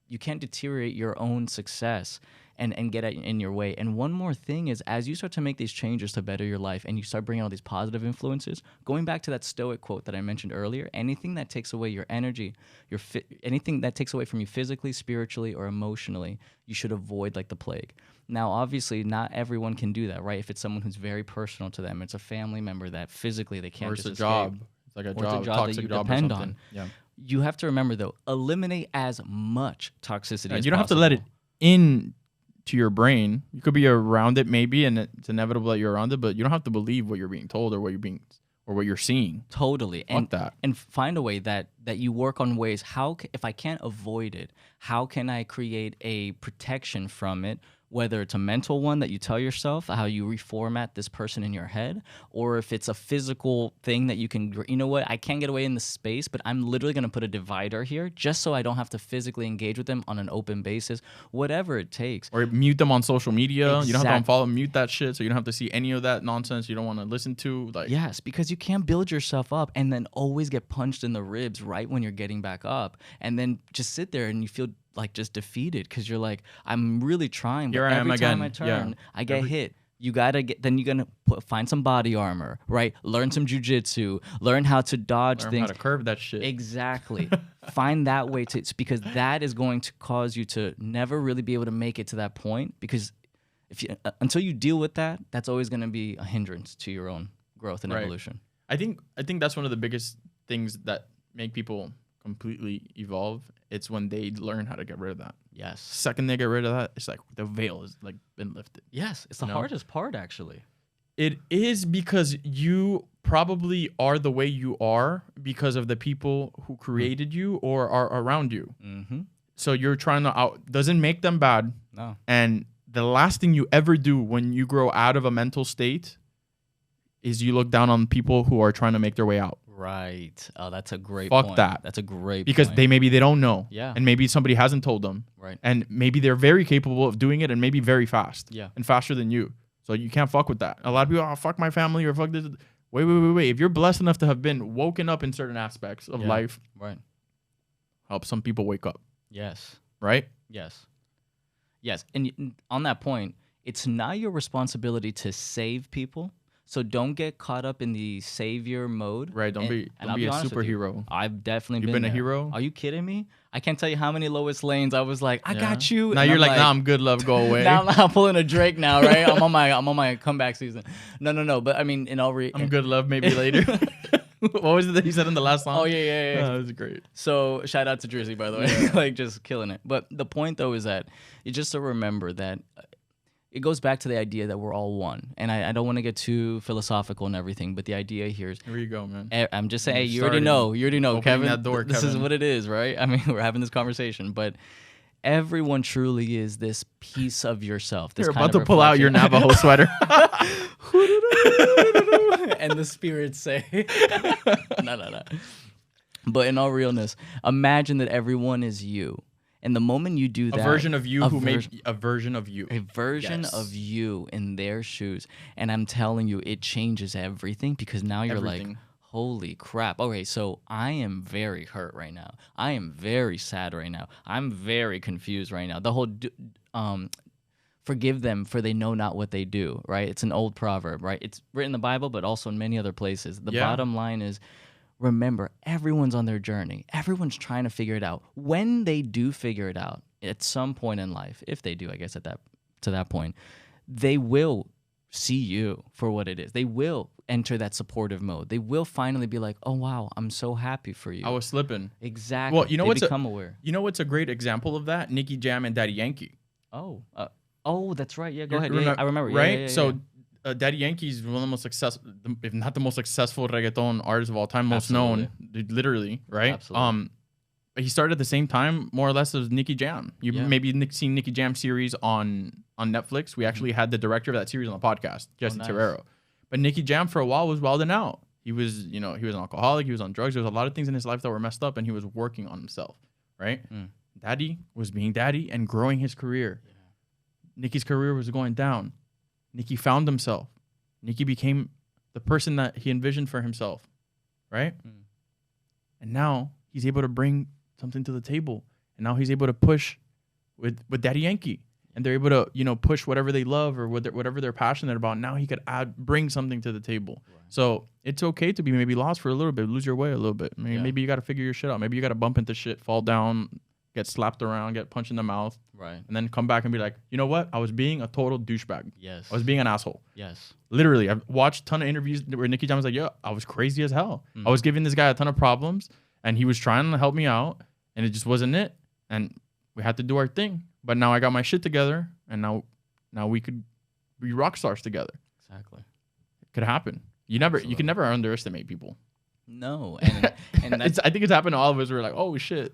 deteriorate your own success and get in your way. And one more thing is, as you start to make these changes to better your life and you start bringing all these positive influences, going back to that Stoic quote that I mentioned earlier, anything that takes away your energy, anything that takes away from you physically, spiritually, or emotionally, you should avoid like the plague. Now, obviously, not everyone can do that, right? If it's someone who's very personal to them, it's a family member that physically they can't just escape. Or it's a job. It's like a job, that you job depend or on. Yeah. You have to remember, though, eliminate as much toxicity as you don't possible. have to let it in to your brain. You could be around it maybe, and it's inevitable that you're around it, but you don't have to believe what you're being told or what you're seeing. Totally. Fuck and find a way that you work on ways, if I can't avoid it, how can I create a protection from it? Whether it's a mental one that you tell yourself, how you reformat this person in your head, or if it's a physical thing that you can, you know what, I can't get away in the space, but I'm literally going to put a divider here just so I don't have to physically engage with them on an open basis, whatever it takes. Or mute them on social media. Exactly. You don't have to unfollow, mute that shit, so you don't have to see any of that nonsense you don't want to listen to. Like, yes, because you can't build yourself up and then always get punched in the ribs right when you're getting back up, and then just sit there and you feel like just defeated because you're like, I'm really trying, but every time I turn, I get hit. You gotta then you're gonna find some body armor, right? Learn some jujitsu, learn how to dodge things, how to curve that shit. Exactly. Find that way because that is going to cause you to never really be able to make it to that point, because until you deal with that, that's always gonna be a hindrance to your own growth and evolution. I think that's one of the biggest things that make people completely evolve. It's when they learn how to get rid of that. Yes. Second they get rid of that, it's like the veil has like been lifted. Yes, it's the hardest part, actually. It is, because you probably are the way you are because of the people who created you or are around you. Mm-hmm. So you're trying to doesn't make them bad. No. And the last thing you ever do when you grow out of a mental state is you look down on people who are trying to make their way out. Right. Oh, that's a great Fuck point. that. That's a great because point. maybe they don't know. Yeah. And maybe somebody hasn't told them. Right. And maybe they're very capable of doing it and maybe very fast. Yeah. And faster than you. So you can't fuck with that. A lot of people, oh, fuck my family or fuck this. Wait. If you're blessed enough to have been woken up in certain aspects of life, right, help some people wake up. Yes. Right? Yes. And on that point, it's not your responsibility to save people. So don't get caught up in the savior mode. Right. Don't be a superhero. I've definitely been a there. hero. Are you kidding me? I can't tell you how many Lois Lanes I was like, I got you. Now you're like, nah, I'm good, love, go away. Now I'm pulling a Drake now, right? I'm on my comeback season. No. But I mean, I'm good, love, maybe later. What was it that he said in the last song? Oh yeah. That was great. So shout out to Drizzy, by the way, like just killing it. But the point though is that you just to remember that it goes back to the idea that we're all one. And I don't want to get too philosophical and everything, but the idea here is... Here you go, man. I'm just saying, you already know, Kevin. That door, this Kevin. is what it is, right? I mean, we're having this conversation, but everyone truly is this piece of yourself. This You're kind about of to pull out your Navajo sweater. And the spirits say... No. But in all realness, imagine that everyone is you. And the moment you do that, a version of you who made a version of you. A version of you in their shoes. And I'm telling you, it changes everything because now you're like, holy crap. Okay, so I am very hurt right now. I am very sad right now. I'm very confused right now. The whole forgive them for they know not what they do, right? It's an old proverb, right? It's written in the Bible, but also in many other places. The bottom line is, remember, everyone's on their journey. Everyone's trying to figure it out. When they do figure it out, at some point in life, if they do, I guess to that point, they will see you for what it is. They will enter that supportive mode. They will finally be like, "Oh wow, I'm so happy for you." I was slipping. Exactly. Well, you know they become aware. You know what's a great example of that? Nicky Jam and Daddy Yankee. Oh, that's right. Yeah, go ahead. I remember. Right. Yeah. So. Daddy Yankee is one of the most successful, if not the most successful reggaeton artists of all time, most known, literally, right? Absolutely. He started at the same time, more or less, as Nicky Jam. Maybe seen Nicky Jam series on Netflix. We actually had the director of that series on the podcast, Jesse Terrero. But Nicky Jam for a while was wilding out. He was, he was an alcoholic. He was on drugs. There was a lot of things in his life that were messed up, and he was working on himself, right? Daddy was being daddy and growing his career. Yeah. Nicky's career was going down. Nicky found himself. Nicky became the person that he envisioned for himself, right? And now he's able to bring something to the table. And now he's able to push with Daddy Yankee. And they're able to, push whatever they love or whatever they're passionate about. Now he could bring something to the table. Right. So it's okay to be maybe lost for a little bit, lose your way a little bit. Maybe you got to figure your shit out. Maybe you got to bump into shit, fall down, get slapped around, get punched in the mouth. Right. And then come back and be like, you know what? I was being a total douchebag. Yes. I was being an asshole. Yes. Literally, I've watched a ton of interviews where Nicky Jam was like, yeah, I was crazy as hell. I was giving this guy a ton of problems, and he was trying to help me out, and it just wasn't it. And we had to do our thing. But now I got my shit together, and now we could be rock stars together. Exactly. It could happen. You can never underestimate people. No. And I think it's happened to all of us. We're like, oh, shit.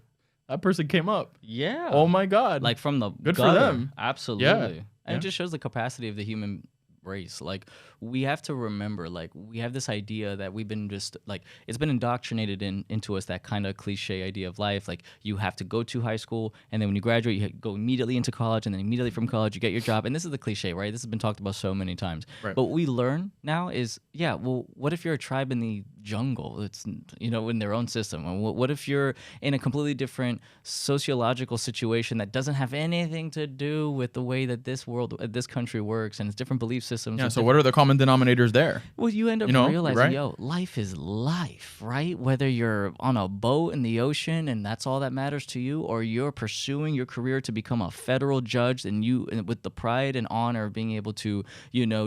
That person came up. Yeah. Oh my God. Like from the good gutter. for them. Absolutely. Yeah. And it just shows the capacity of the human race. Like we have to remember, like we have this idea that we've been just like it's been indoctrinated into us, that kind of cliche idea of life. Like you have to go to high school, and then when you graduate, you go immediately into college, and then immediately from college you get your job. And this is the cliche, right? This has been talked about so many times. Right. But what we learn now is, well, what if you're a tribe in the jungle? It's in their own system. And what if you're in a completely different sociological situation that doesn't have anything to do with the way that this country works, and it's different belief systems. Yeah. So what are the common denominators there? Well, you end up realizing, life is life, right? Whether you're on a boat in the ocean and that's all that matters to you, or you're pursuing your career to become a federal judge, and with the pride and honor of being able to,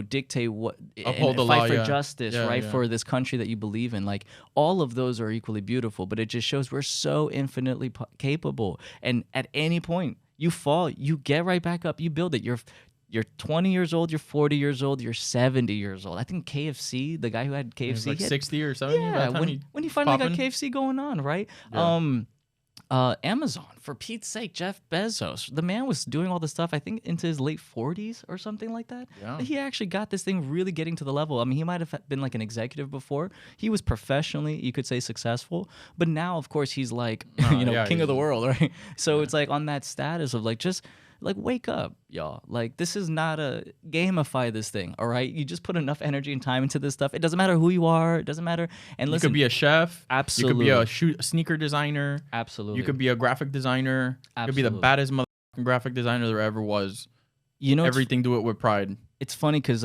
dictate what uphold the fight law, for justice, right? Yeah. For this country that you believe in. Like all of those are equally beautiful, but it just shows we're so infinitely capable. And at any point you fall, you get right back up, you build it. You're 20 years old, you're 40 years old, you're 70 years old. I think KFC, the guy who had KFC, like 60 or 70. Yeah, when he finally got KFC going on, right? Yeah. Amazon, for Pete's sake, Jeff Bezos. The man was doing all this stuff, I think, into his late 40s or something like that. Yeah. He actually got this thing really getting to the level. I mean, he might have been like an executive before. He was professionally, you could say, successful. But now, of course, he's like, king of the world, right? So it's like on that status of like, just like, wake up, y'all. Like, this is not a gamify this thing, all right? You just put enough energy and time into this stuff. It doesn't matter who you are. It doesn't matter. And listen, you could be a chef. Absolutely. You could be a sneaker designer. Absolutely. You could be a graphic designer. Absolutely. You could be the baddest motherfucking graphic designer there ever was. You know, everything, do it with pride. It's funny because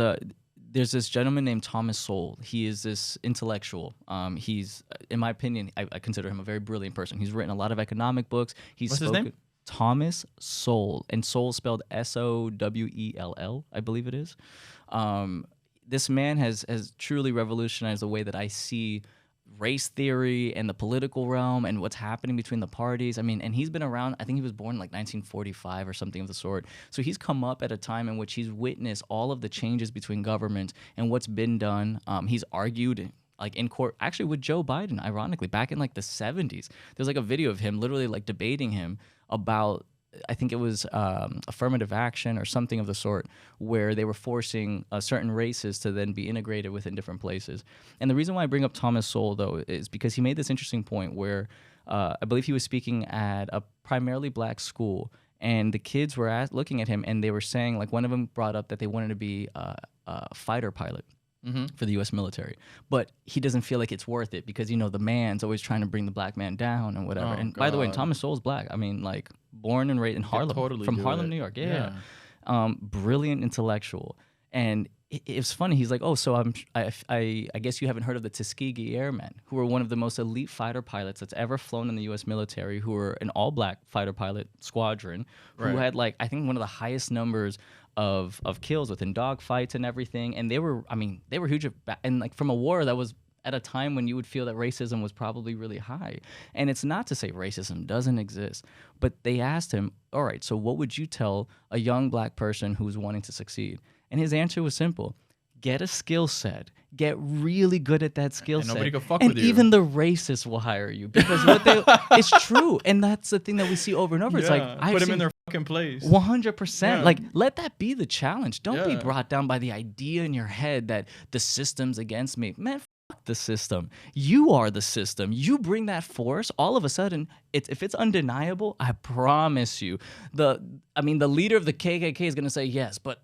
there's this gentleman named Thomas Sowell. He is this intellectual. He's, in my opinion, I consider him a very brilliant person. He's written a lot of economic books. What's his name? Thomas Sowell, and Sowell spelled Sowell, I believe it is. This man has truly revolutionized the way that I see race theory and the political realm and what's happening between the parties. I mean, and he's been around, I think he was born in like 1945 or something of the sort. So he's come up at a time in which he's witnessed all of the changes between government and what's been done. He's argued like in court, actually with Joe Biden, ironically, back in like the 70s. There's like a video of him literally like debating him about, I think it was affirmative action or something of the sort, where they were forcing certain races to then be integrated within different places. And the reason why I bring up Thomas Sowell, though, is because he made this interesting point where I believe he was speaking at a primarily black school, and the kids were looking at him, and they were saying, like, one of them brought up that they wanted to be a fighter pilot. For the U.S. military, but he doesn't feel like it's worth it because, you know, the man's always trying to bring the black man down and whatever. And by the way, Thomas Sowell's black. I mean, like, born and raised in Harlem, from Harlem, New York. Yeah. Brilliant intellectual. And it's funny. He's like, oh, so I guess you haven't heard of the Tuskegee Airmen, who were one of the most elite fighter pilots that's ever flown in the U.S. military, who were an all-black fighter pilot squadron, who had, like, I think one of the highest numbers of kills within dogfights and everything. And they were huge. And like from a war that was at a time when you would feel that racism was probably really high. And it's not to say racism doesn't exist, but they asked him, all right, so what would you tell a young black person who's wanting to succeed? And his answer was simple. Get a skill set. Get really good at that skill set. Nobody can fuck and with you. Even the racists will hire you because it's true. And that's the thing that we see over and over. It's like, put them in their fucking place. 100%. Yeah. Like, let that be the challenge. Don't be brought down by the idea in your head that the system's against me. Man, fuck the system. You are the system. You bring that force. All of a sudden, if it's undeniable, I promise you, the leader of the KKK is going to say yes, but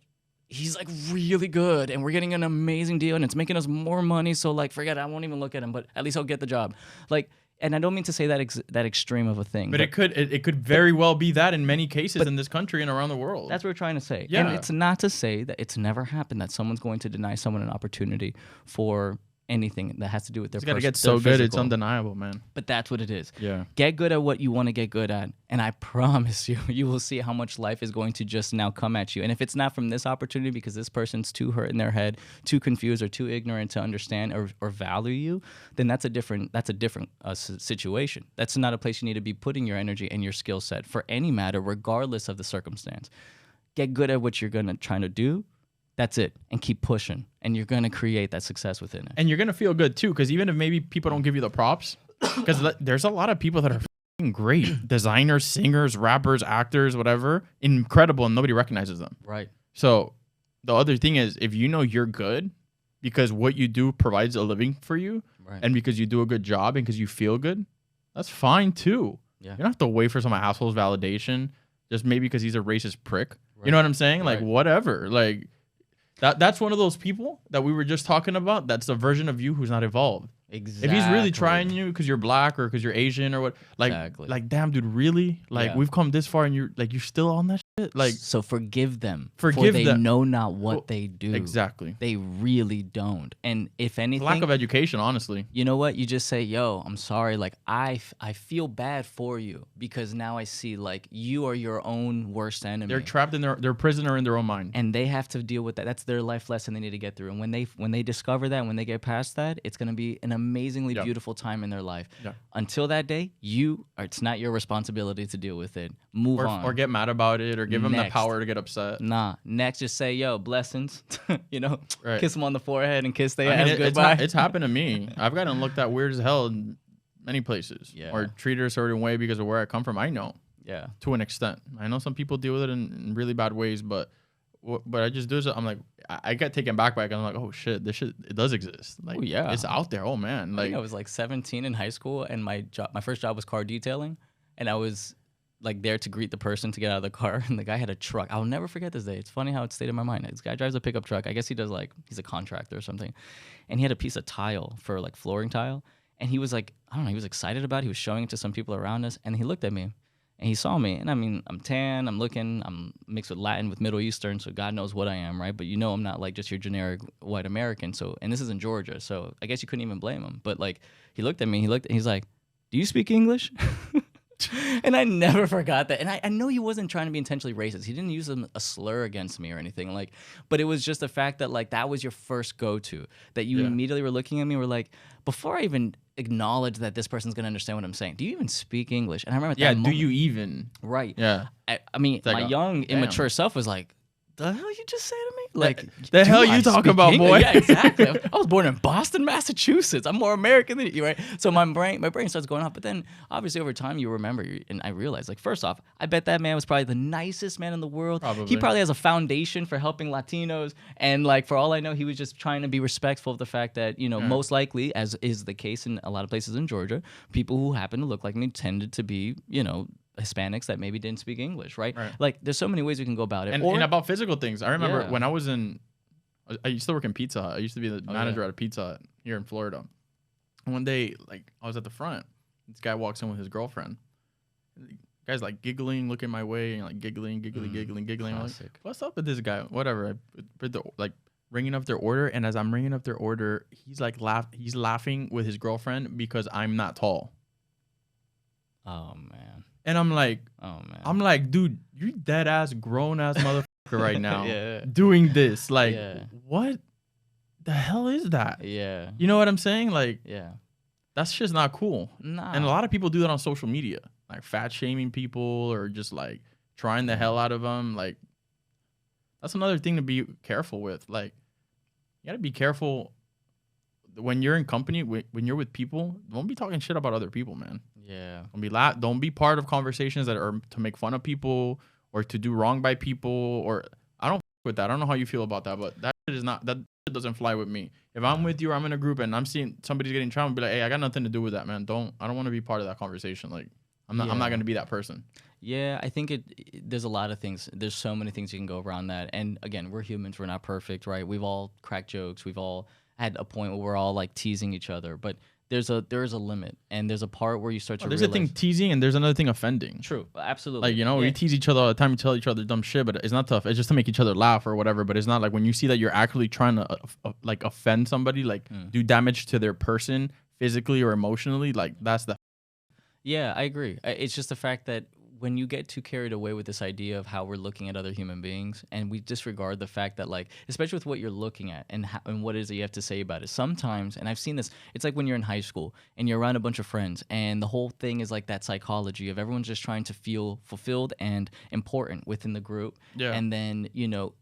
he's like really good and we're getting an amazing deal and it's making us more money. So like, forget it. I won't even look at him, but at least I'll get the job. Like, and I don't mean to say that extreme of a thing. But it could very well be that in many cases in this country and around the world. That's what we're trying to say. Yeah. And it's not to say that it's never happened that someone's going to deny someone an opportunity for anything that has to do with their gotta get so good, it's undeniable, man. But that's what it is. Yeah. Get good at what you want to get good at, and I promise you, you will see how much life is going to just now come at you. And if it's not from this opportunity because this person's too hurt in their head, too confused, or too ignorant to understand or value you, then that's a different situation. That's not a place you need to be putting your energy and your skill set for any matter, regardless of the circumstance. Get good at what you're trying to do. That's it. And keep pushing. And you're going to create that success within it. And you're going to feel good too, because even if maybe people don't give you the props, because there's a lot of people that are f***ing great. Designers, singers, rappers, actors, whatever. Incredible, and nobody recognizes them. Right. So the other thing is, if you know you're good because what you do provides a living for you, right, and because you do a good job and because you feel good, that's fine too. Yeah. You don't have to wait for some asshole's validation just maybe because he's a racist prick. Right. You know what I'm saying? Right. Like, whatever. Like, that's one of those people that we were just talking about. That's a version of you who's not evolved. Exactly. If he's really trying you because you're black or because you're Asian or what, like, Exactly. like, damn, dude, really? Like, Yeah. we've come this far and you're still on that shit? Like, so forgive them. Forgive for they them. know not what they do. Exactly. They really don't. And if anything, Lack of education, honestly. you know what? You just say, yo, I'm sorry. Like, I feel bad for you because now I see, like, you are your own worst enemy. They're trapped in they're prisoner in their own mind. And they have to deal with that. That's their life lesson they need to get through. And when they discover that, when they get past that, it's going to be an amazingly beautiful time in their life. Yeah. Until that day, it's not your responsibility to deal with it. Move on. Or get mad about it or give them the Next. power to get upset. Nah. Next, just say, yo, blessings. You know, Right. kiss them on the forehead and kiss their I mean, ass goodbye. it's happened to me. I've gotten looked at weird as hell many places, Yeah. or treated a certain way because of where I come from. I know. Yeah. To an extent. I know some people deal with it in really bad ways, but I just do it. I'm like, I got taken back by it. I'm like, oh shit, this shit, it does exist. Like, yeah, it's out there. Oh man. I Like, think I was like 17 in high school, and my first job was car detailing, and I was like there to greet the person to get out of the car, and the guy had a truck. I'll never forget this day. It's funny how it stayed in my mind. This guy drives a pickup truck. I guess he does like, he's a contractor or something, and he had a piece of tile for like flooring tile, and he was like, I don't know, he was excited about it. He was showing it to some people around us, and he looked at me. And he saw me, and I mean, I'm tan, I'm mixed with Latin, with Middle Eastern, so God knows what I am, right? But I'm not like just your generic white American. So, and this is in Georgia, so I guess you couldn't even blame him. But like, he looked at me, he's like, "Do you speak English?" And I never forgot that. And I know he wasn't trying to be intentionally racist. He didn't use a slur against me or anything. Like, but it was just the fact that like that was your first go-to. That you immediately were looking at me, were like, before I even acknowledge that this person's gonna understand what I'm saying, do you even speak English? And I remember that moment, do you even? Right. Yeah. I mean, like my young, immature self was like, the hell you just say to me? Like, the hell you talking about, boy? Yeah, exactly. I was born in Boston, Massachusetts. I'm more American than you, right? So my brain starts going off. But then, obviously, over time, you remember, and I realized, like, first off, I bet that man was probably the nicest man in the world. Probably. He probably has a foundation for helping Latinos, and like, for all I know, he was just trying to be respectful of the fact that most likely, as is the case in a lot of places in Georgia, people who happen to look like me tended to be, Hispanics that maybe didn't speak English, right? Like, there's so many ways we can go about it. And about physical things, I remember when I used to work in Pizza Hut. I used to be the manager at a Pizza Hut here in Florida. And one day, like, I was at the front. This guy walks in with his girlfriend. The guy's like giggling, looking my way, and like giggling. I'm like, what's up with this guy? Whatever. Like, ringing up their order, and as I'm ringing up their order, he's like he's laughing with his girlfriend because I'm not tall. Oh man. And I'm like, dude, you dead ass grown ass motherfucker right now doing this. Like, what the hell is that? Yeah. You know what I'm saying? Like, yeah, that's just not cool. Nah. And a lot of people do that on social media, like fat shaming people or just like trying the hell out of them. Like, that's another thing to be careful with. Like, you gotta be careful when you're in company, when you're with people. Don't be talking shit about other people, man. Yeah. Don't be part of conversations that are to make fun of people or to do wrong by people. Or I don't with that. I don't know how you feel about that, but that shit doesn't fly with me. If I'm with you or I'm in a group and I'm seeing somebody's getting trying, be like, hey, I got nothing to do with that, man. I don't want to be part of that conversation. Like, I'm not gonna be that person. Yeah, I think there's a lot of things. There's so many things you can go around that. And again, we're humans. We're not perfect, right? We've all cracked jokes. We've all had a point where we're all like teasing each other, but there is a limit, and there's a part where you start to There's realize. a thing teasing, and there's another thing offending. True, absolutely. Like, we tease each other all the time, we tell each other dumb shit, but it's not tough. It's just to make each other laugh or whatever. But it's not like when you see that you're actually trying to like offend somebody, like do damage to their person physically or emotionally. Like, that's the. Yeah, I agree. It's just the fact that when you get too carried away with this idea of how we're looking at other human beings, and we disregard the fact that, like, especially with what you're looking at and what it is that you have to say about it. Sometimes, and I've seen this, it's like when you're in high school and you're around a bunch of friends, and the whole thing is like that psychology of everyone's just trying to feel fulfilled and important within the group. Yeah. And then,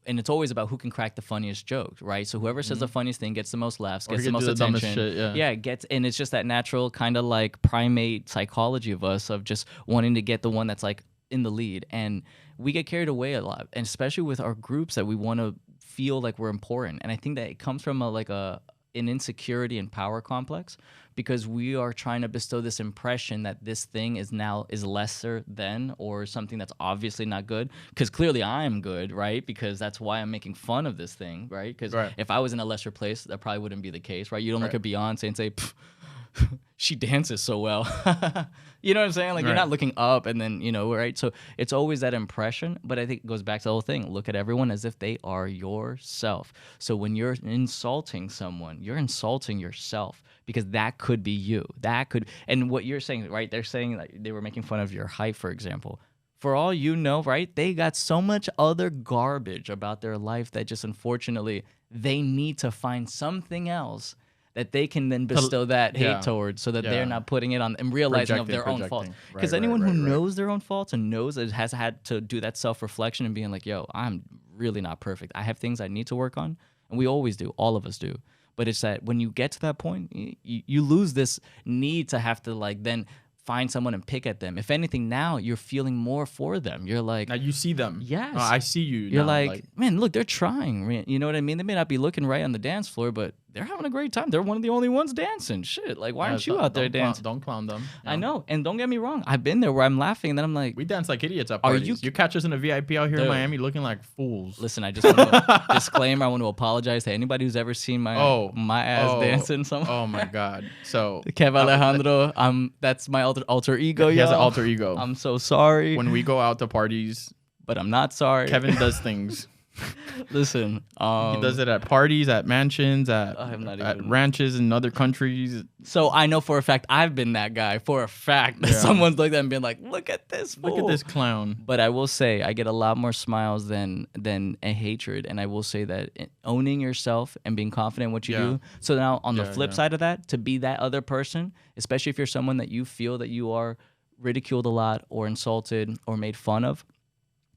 and it's always about who can crack the funniest jokes, right? So whoever says the funniest thing gets the most laughs, gets the most attention. Shit, and it's just that natural kind of like primate psychology of us of just wanting to get the one that's like in the lead, and we get carried away a lot, and especially with our groups that we want to feel like we're important. And I think that it comes from an insecurity and power complex, because we are trying to bestow this impression that this thing is lesser than, or something that's obviously not good, because clearly I'm good, right? Because that's why I'm making fun of this thing, right? Because if I was in a lesser place, that probably wouldn't be the case, right? You don't look at Beyonce and say, she dances so well. You know what I'm saying? Like, you're not looking up and then, right? So it's always that impression, but I think it goes back to the whole thing. Look at everyone as if they are yourself. So when you're insulting someone, you're insulting yourself, because that could be you. And what you're saying, right? They're saying like they were making fun of your height, for example. For all you know, right? They got so much other garbage about their life that just, unfortunately, they need to find something else that they can then bestow that hate towards, so that they're not putting it on and realizing of their own faults. Because anyone who knows their own faults and knows it has had to do that self-reflection and being like, yo, I'm really not perfect. I have things I need to work on. And we always do. All of us do. But it's that when you get to that point, you lose this need to have to like then find someone and pick at them. If anything, now you're feeling more for them. You're like, now you see them. Yes. I see you. You're now. like, man, look, they're trying. You know what I mean? They may not be looking right on the dance floor, but they're having a great time. They're one of the only ones dancing. Shit, like, why aren't you out there dancing? Don't clown them. I know. And don't get me wrong. I've been there where I'm laughing, and then I'm like, we dance like idiots at parties. You catch us in a VIP out here in Miami looking like fools. Listen, I just want to disclaimer. I want to apologize to anybody who's ever seen my ass dancing. Oh my God. So Kev Alejandro, that's my alter ego. He has an alter ego. I'm so sorry. When we go out to parties, but I'm not sorry. Kevin does things. Listen, he does it at parties, at mansions, at ranches in other countries. So I know for a fact I've been that guy. For a fact that someone's looked at and been like, "Look at this fool. Look at this clown." But I will say I get a lot more smiles than a hatred, and I will say that owning yourself and being confident in what you do. So now on the flip side of that, to be that other person, especially if you're someone that you feel that you are ridiculed a lot or insulted or made fun of,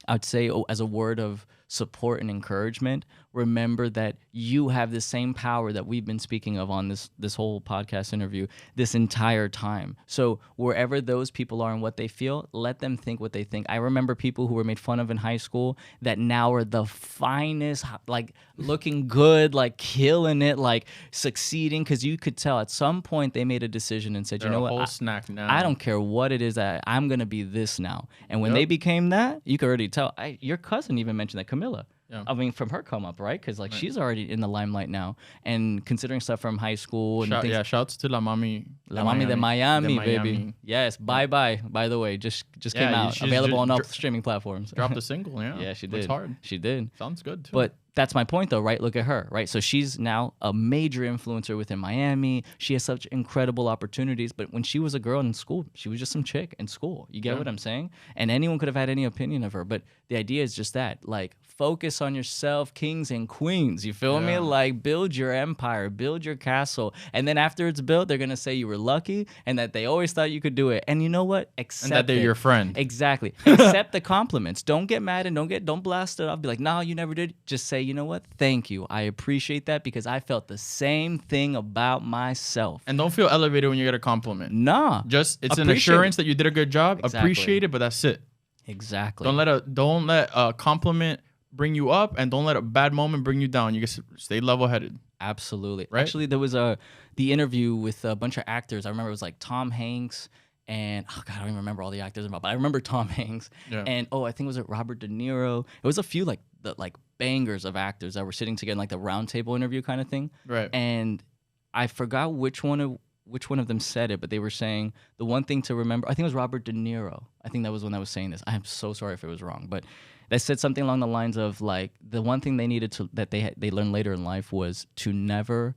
I'd say as a word of support and encouragement, remember that you have the same power that we've been speaking of on this whole podcast interview this entire time. So wherever those people are and what they feel, let them think what they think. I remember people who were made fun of in high school that now are the finest, like looking good, like killing it, like succeeding, because you could tell at some point they made a decision and said, you know what, snack now. I don't care what it is, that I'm going to be this now. And when they became that, you could already tell. Your cousin even mentioned that, Camilla. Yeah. I mean, from her come up, right? Because like she's already in the limelight now, and considering stuff from high school and shouts to La Mami de Miami, baby. Yes, bye. By the way, just came out, available on all streaming platforms. Dropped a single, yeah, she did. It's hard. She did. Sounds good too. But that's my point, though, right? Look at her, right? So she's now a major influencer within Miami. She has such incredible opportunities. But when she was a girl in school, she was just some chick in school. You get what I'm saying? And anyone could have had any opinion of her. But the idea is just that, like, focus on yourself, kings and queens. You feel me? Like, build your empire, build your castle. And then after it's built, they're going to say you were lucky and that they always thought you could do it. And you know what? Accept and that they're your friend. Exactly. Accept the compliments. Don't get mad and don't blast it off. Be like, no, you never did. Just say, you know what? Thank you. I appreciate that because I felt the same thing about myself. And don't feel elevated when you get a compliment. Nah. Just it's an assurance that you did a good job. Exactly. Appreciate it, but that's it. Exactly. Don't let a compliment bring you up, and don't let a bad moment bring you down. You just stay level-headed. Absolutely. Right? Actually, there was the interview with a bunch of actors. I remember it was like Tom Hanks and I don't even remember all the actors involved, but I remember Tom Hanks and I think was it Robert De Niro. It was a few like bangers of actors that were sitting together in like the round table interview kind of thing. Right. And I forgot which one of them said it, but they were saying the one thing to remember. I think it was Robert De Niro. I think that was when I was saying this. I am so sorry if it was wrong, but they said something along the lines of like the one thing they needed to that they learned later in life was to never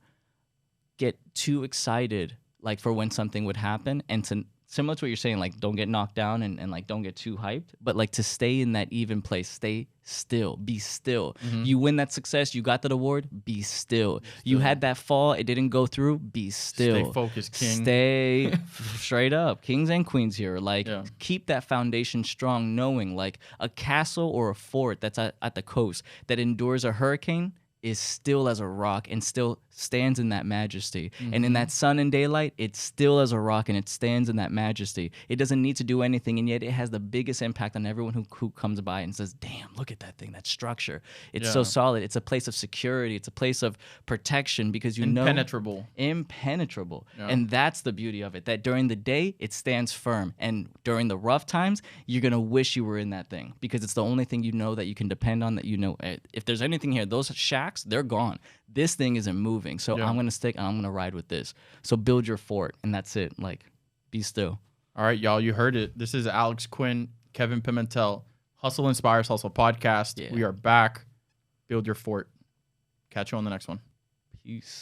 get too excited like for when something would happen, and to similar to what you're saying, like don't get knocked down and like don't get too hyped, but like to stay in that even place, stay still, be still. Mm-hmm. You win that success, you got that award, be still. You had that fall, it didn't go through, be still. Stay focused, king. Stay straight up, kings and queens here. Like keep that foundation strong, knowing like a castle or a fort that's at the coast that endures a hurricane is still as a rock and still stands in that majesty. Mm-hmm. And in that sun and daylight, it's still as a rock and it stands in that majesty. It doesn't need to do anything, and yet it has the biggest impact on everyone who comes by and says, damn, look at that thing, that structure. It's so solid. It's a place of security. It's a place of protection because you know... Impenetrable. Yeah. And that's the beauty of it, that during the day, it stands firm. And during the rough times, you're going to wish you were in that thing because it's the only thing you know that you can depend on, that you know, if there's anything here, those shacks, they're gone. This thing isn't moving. So I'm going to stick and I'm going to ride with this. So build your fort, and that's it. Like, be still. All right, y'all, you heard it. This is Alex Quin, Kevin Pimentel, Hustle Inspires Hustle podcast. Yeah. We are back. Build your fort. Catch you on the next one. Peace.